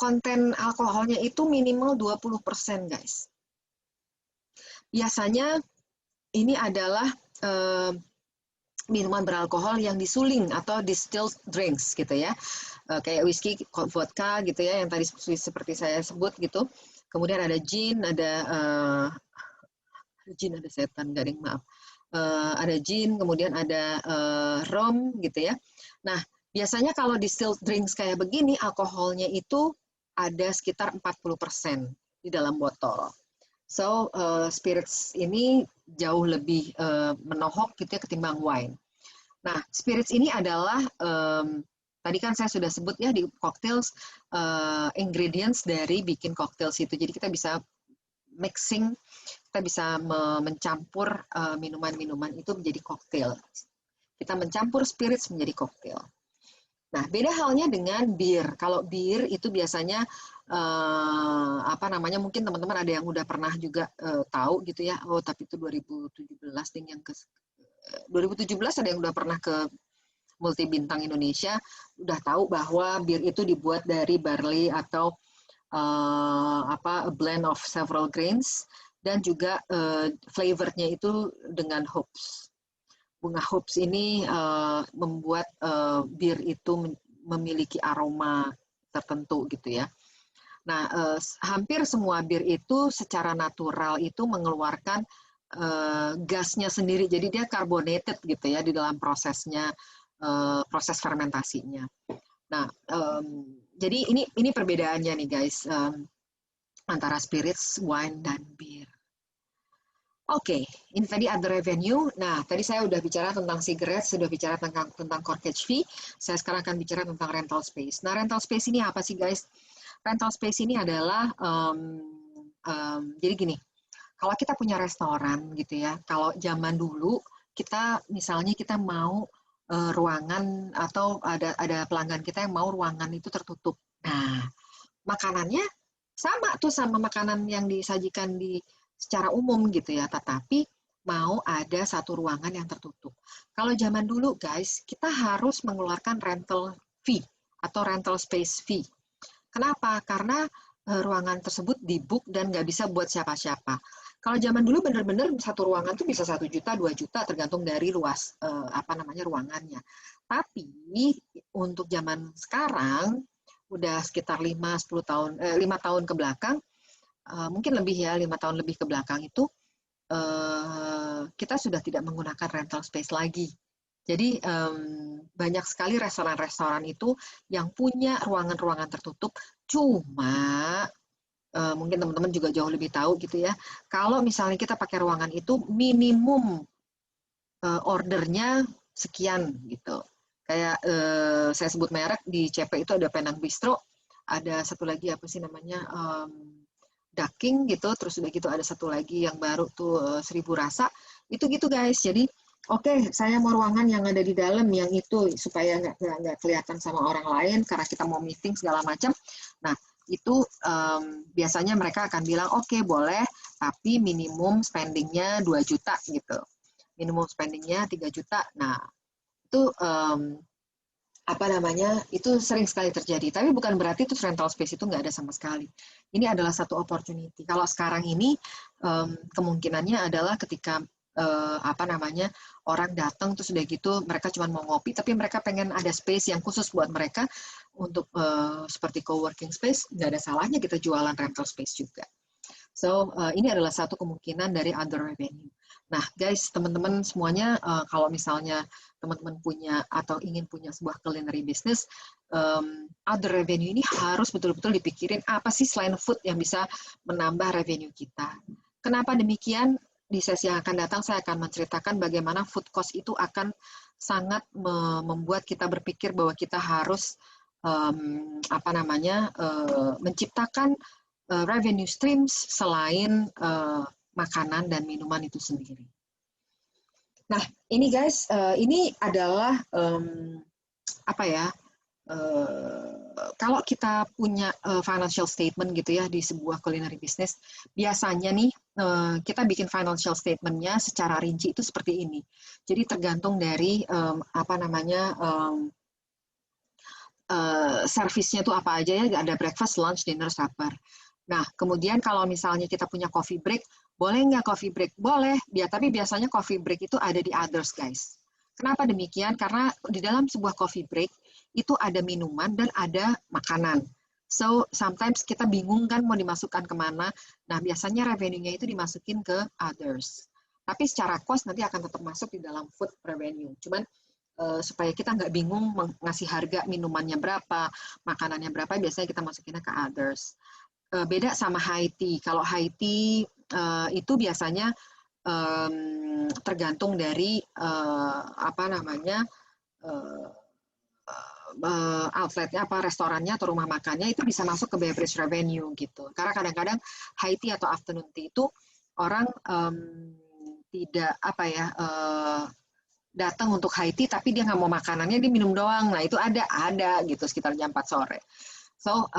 konten alkoholnya itu minimal 20% guys. Biasanya ini adalah minuman beralkohol yang disuling atau distilled drinks gitu ya, kayak whisky, vodka gitu ya, yang tadi seperti saya sebut gitu. Kemudian ada gin, ada setan garing, maaf. Ada gin, kemudian ada rum gitu ya. Nah, biasanya kalau distilled drinks kayak begini, alkoholnya itu ada sekitar 40% di dalam botol. So, spirits ini jauh lebih menohok gitu ya ketimbang wine. Nah, spirits ini adalah, tadi kan saya sudah sebut ya di cocktails, ingredients dari bikin cocktails itu. Jadi kita bisa mixing, kita bisa mencampur minuman-minuman itu menjadi koktail. Kita mencampur spirits menjadi koktail. Nah, beda halnya dengan bir. Kalau bir itu biasanya mungkin teman-teman ada yang udah pernah juga tahu gitu ya. Oh, tapi itu 2017 nih yang 2017 ada yang udah pernah ke multi bintang Indonesia, udah tahu bahwa bir itu dibuat dari barley atau a blend of several grains, dan juga flavornya itu dengan hops. Bunga hops ini membuat bir itu memiliki aroma tertentu gitu ya. Nah, hampir semua bir itu secara natural itu mengeluarkan gasnya sendiri, jadi dia carbonated gitu ya di dalam prosesnya, proses fermentasinya. Nah, jadi ini perbedaannya nih guys, antara spirits, wine, dan bir. Oke, ini tadi other revenue. Nah, tadi saya udah bicara tentang cigarettes, sudah bicara tentang corkage fee. Saya sekarang akan bicara tentang rental space. Nah, rental space ini apa sih guys? Rental space ini adalah, jadi gini, kalau kita punya restoran gitu ya, kalau zaman dulu misalnya kita mau ruangan, atau ada pelanggan kita yang mau ruangan itu tertutup. Nah, makanannya sama tuh sama makanan yang disajikan secara umum gitu ya, tetapi mau ada satu ruangan yang tertutup. Kalau zaman dulu guys, kita harus mengeluarkan rental fee atau rental space fee. Kenapa? Karena ruangan tersebut di-book dan nggak bisa buat siapa-siapa. Kalau zaman dulu benar-benar satu ruangan tuh bisa 1 juta, 2 juta tergantung dari luas ruangannya. Tapi untuk zaman sekarang udah sekitar 5 tahun ke belakang, mungkin lebih ya, 5 tahun lebih ke belakang itu kita sudah tidak menggunakan rental space lagi. Jadi banyak sekali restoran-restoran itu yang punya ruangan-ruangan tertutup. Cuma mungkin teman-teman juga jauh lebih tahu gitu ya. Kalau misalnya kita pakai ruangan itu minimum ordernya sekian gitu. Kayak saya sebut merek di CP itu ada Penang Bistro, ada satu lagi apa sih namanya, Ducking gitu, terus udah gitu ada satu lagi yang baru tuh 1000 Rasa. Itu gitu guys. Jadi oke, saya mau ruangan yang ada di dalam yang itu supaya nggak kelihatan sama orang lain karena kita mau meeting segala macam. Nah, itu biasanya mereka akan bilang oke, boleh, tapi minimum spendingnya 2 juta gitu. Minimum spendingnya 3 juta. Nah, itu itu sering sekali terjadi. Tapi bukan berarti itu rental space itu nggak ada sama sekali. Ini adalah satu opportunity. Kalau sekarang ini kemungkinannya adalah ketika apa namanya, orang datang terus udah gitu mereka cuma mau ngopi, tapi mereka pengen ada space yang khusus buat mereka untuk seperti co-working space, nggak ada salahnya kita jualan rental space juga. So, ini adalah satu kemungkinan dari other revenue. Nah, guys, teman-teman semuanya, kalau misalnya teman-teman punya atau ingin punya sebuah culinary business, other revenue ini harus betul-betul dipikirin apa sih selain food yang bisa menambah revenue kita. Kenapa demikian? Di sesi yang akan datang saya akan menceritakan bagaimana food cost itu akan sangat membuat kita berpikir bahwa kita harus apa namanya, menciptakan revenue streams selain makanan dan minuman itu sendiri. Nah, ini guys, ini adalah apa ya? Kalau kita punya financial statement gitu ya di sebuah culinary business, biasanya nih kita bikin financial statement-nya secara rinci itu seperti ini. Jadi tergantung dari apa namanya, servisnya tuh apa aja ya, ada breakfast, lunch, dinner, supper. Nah, kemudian kalau misalnya kita punya coffee break, boleh nggak coffee break? Boleh, tapi biasanya coffee break itu ada di others, guys. Kenapa demikian? Karena di dalam sebuah coffee break, itu ada minuman dan ada makanan. So, sometimes kita bingung kan mau dimasukkan kemana. Nah, biasanya revenue-nya itu dimasukin ke others. Tapi secara cost nanti akan tetap masuk di dalam food revenue. Cuman supaya kita nggak bingung ngasih harga minumannya berapa, makanannya berapa, biasanya kita masukinnya ke others. Beda sama high tea. Kalau high tea itu biasanya tergantung dari apa namanya, outletnya apa restorannya atau rumah makannya itu bisa masuk ke beverage revenue gitu. Karena kadang-kadang high tea atau afternoon tea itu orang tidak apa ya, datang untuk high tea tapi dia nggak mau makanannya, dia minum doang. Nah itu ada gitu sekitar jam 4 sore. So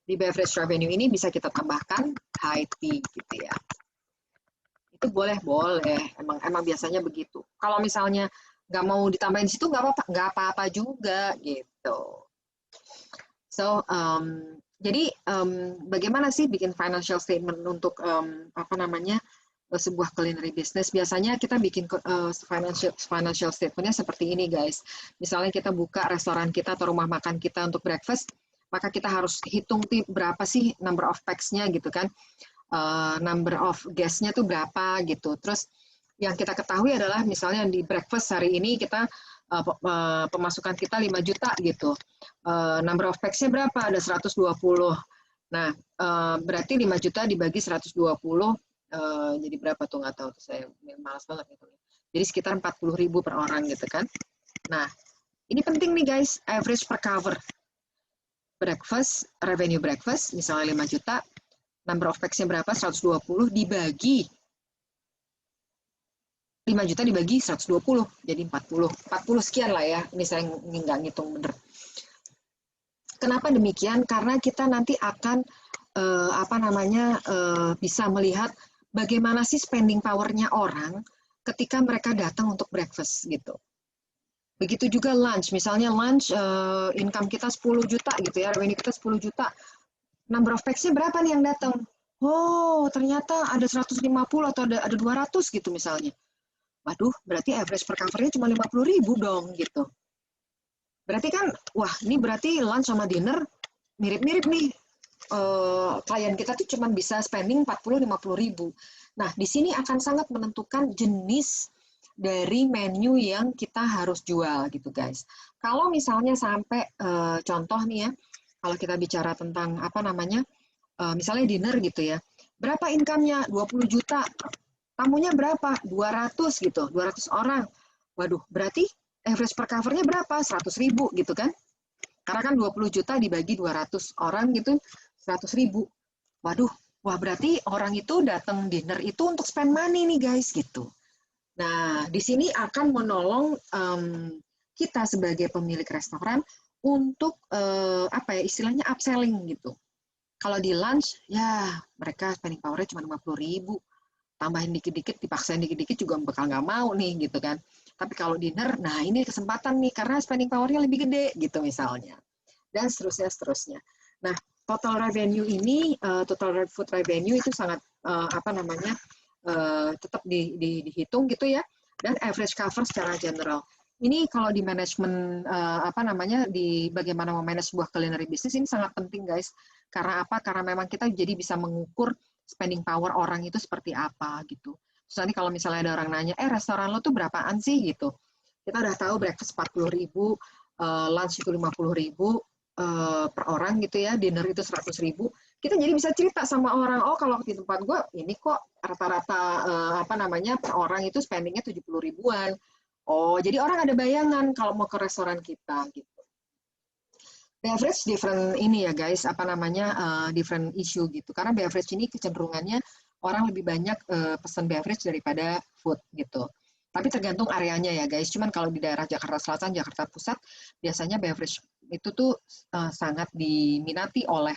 di beverage revenue ini bisa kita tambahkan high tea gitu ya. Itu boleh, emang biasanya begitu. Kalau misalnya nggak mau ditambahin di situ nggak apa-apa juga gitu. So jadi bagaimana sih bikin financial statement untuk apa namanya, sebuah culinary business? Biasanya kita bikin financial statement-nya seperti ini, guys. Misalnya kita buka restoran kita atau rumah makan kita untuk breakfast, maka kita harus hitung berapa sih number of packs-nya gitu kan, number of guest-nya tuh berapa gitu. Terus yang kita ketahui adalah misalnya di breakfast hari ini kita pemasukan kita 5 juta gitu. Number of packs-nya berapa? Ada 120. Nah, berarti 5 juta dibagi 120, jadi berapa tuh nggak tahu, saya malas banget gitu. Jadi sekitar 40.000 per orang gitu kan. Nah, ini penting nih guys, average per cover. Breakfast, revenue breakfast, misalnya 5 juta, number of packs-nya berapa? 120 dibagi 5 juta dibagi 120, jadi 40 sekian lah ya, ini saya nggak ngitung bener. Kenapa demikian? Karena kita nanti akan apa namanya, bisa melihat bagaimana sih spending power-nya orang ketika mereka datang untuk breakfast gitu. Begitu juga lunch, misalnya lunch income kita 10 juta gitu ya, revenue kita 10 juta. Number of packs-nya berapa nih yang datang? Oh, ternyata ada 150 atau ada 200 gitu misalnya. Waduh, berarti average per cover-nya cuma 50.000 dong gitu. Berarti kan, wah ini berarti lunch sama dinner mirip-mirip nih. Klien kita tuh cuma bisa spending 40-50.000. Nah, di sini akan sangat menentukan jenis dari menu yang kita harus jual gitu guys. Kalau misalnya sampai contoh nih ya, kalau kita bicara tentang apa namanya, misalnya dinner gitu ya, berapa income-nya? 20 juta. Tamunya berapa? 200 gitu, 200 orang. Waduh, berarti average per cover-nya berapa? 100.000 gitu kan? Karena kan 20 juta dibagi 200 orang gitu, 100.000. Waduh, wah berarti orang itu datang dinner itu untuk spend money nih guys gitu. Nah, di sini akan menolong kita sebagai pemilik restoran untuk apa ya istilahnya upselling gitu. Kalau di lunch, ya mereka spending power-nya cuma 50.000. Tambahin dikit-dikit, dipaksain dikit-dikit juga bakal nggak mau nih gitu kan. Tapi kalau dinner, nah ini kesempatan nih karena spending power-nya lebih gede gitu misalnya. Dan seterusnya. Nah, total revenue ini, total food revenue itu sangat apa namanya, tetap dihitung gitu ya, dan average cover secara general. Ini kalau di manajemen di bagaimana memanage sebuah culinary business ini sangat penting guys. Karena apa? Karena memang kita jadi bisa mengukur spending power orang itu seperti apa gitu. Terus nanti kalau misalnya ada orang nanya, restoran lo tuh berapaan sih gitu. Kita udah tahu breakfast 40.000, lunch itu 50.000 per orang gitu ya, dinner itu 100.000. Kita jadi bisa cerita sama orang, oh kalau di tempat gue ini kok rata-rata per orang itu spendingnya 70 ribuan. Oh, jadi orang ada bayangan kalau mau ke restoran kita gitu. Beverage different ini ya guys, different issue gitu. Karena beverage ini kecenderungannya orang lebih banyak pesan beverage daripada food gitu. Tapi tergantung areanya ya guys. Cuman kalau di daerah Jakarta Selatan, Jakarta Pusat, biasanya beverage itu tuh sangat diminati oleh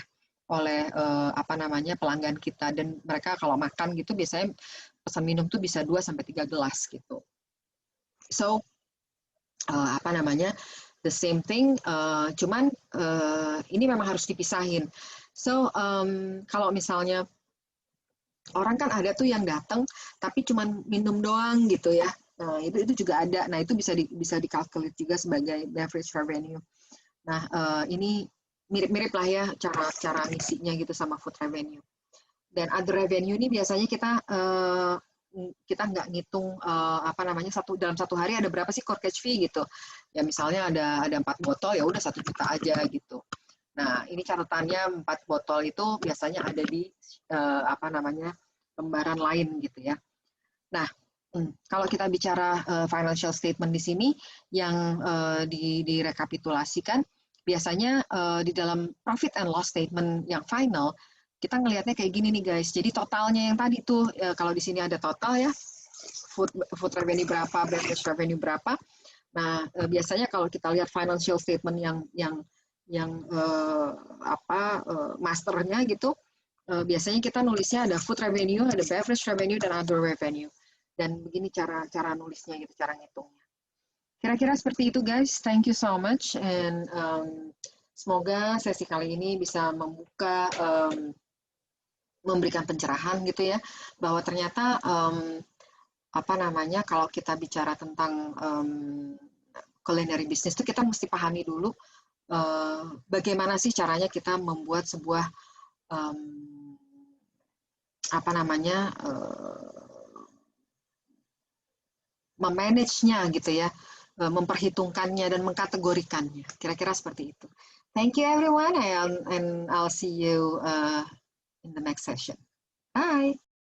pelanggan kita, dan mereka kalau makan gitu biasanya pesan minum tuh bisa 2-3 gelas gitu. So the same thing, cuman ini memang harus dipisahin. So kalau misalnya orang kan ada tuh yang datang tapi cuman minum doang gitu ya. Nah, itu juga ada. Nah, itu bisa dikalkulasi juga sebagai beverage revenue. Nah, ini mirip-mirip lah ya cara ngisinya gitu sama food revenue. Dan other revenue ini biasanya kita nggak ngitung dalam satu hari ada berapa sih corkage fee gitu. Ya misalnya ada 4 botol, ya udah 1 juta aja gitu. Nah, ini catatannya 4 botol itu biasanya ada di lembaran lain gitu ya. Nah, kalau kita bicara financial statement di sini yang direkapitulasikan, biasanya di dalam profit and loss statement yang final, kita ngelihatnya kayak gini nih guys. Jadi totalnya yang tadi tuh, kalau di sini ada total ya, food revenue berapa, beverage revenue berapa. Nah, biasanya kalau kita lihat financial statement yang masternya gitu, biasanya kita nulisnya ada food revenue, ada beverage revenue, dan other revenue. Dan begini cara nulisnya gitu, cara ngitungnya. Kira-kira seperti itu guys. Thank you so much, and semoga sesi kali ini bisa memberikan pencerahan gitu ya, bahwa ternyata kalau kita bicara tentang culinary business itu kita mesti pahami dulu bagaimana sih caranya kita membuat sebuah memanage-nya gitu ya, memperhitungkannya dan mengkategorikannya. Kira-kira seperti itu. Thank you everyone, and I'll see you in the next session. Bye.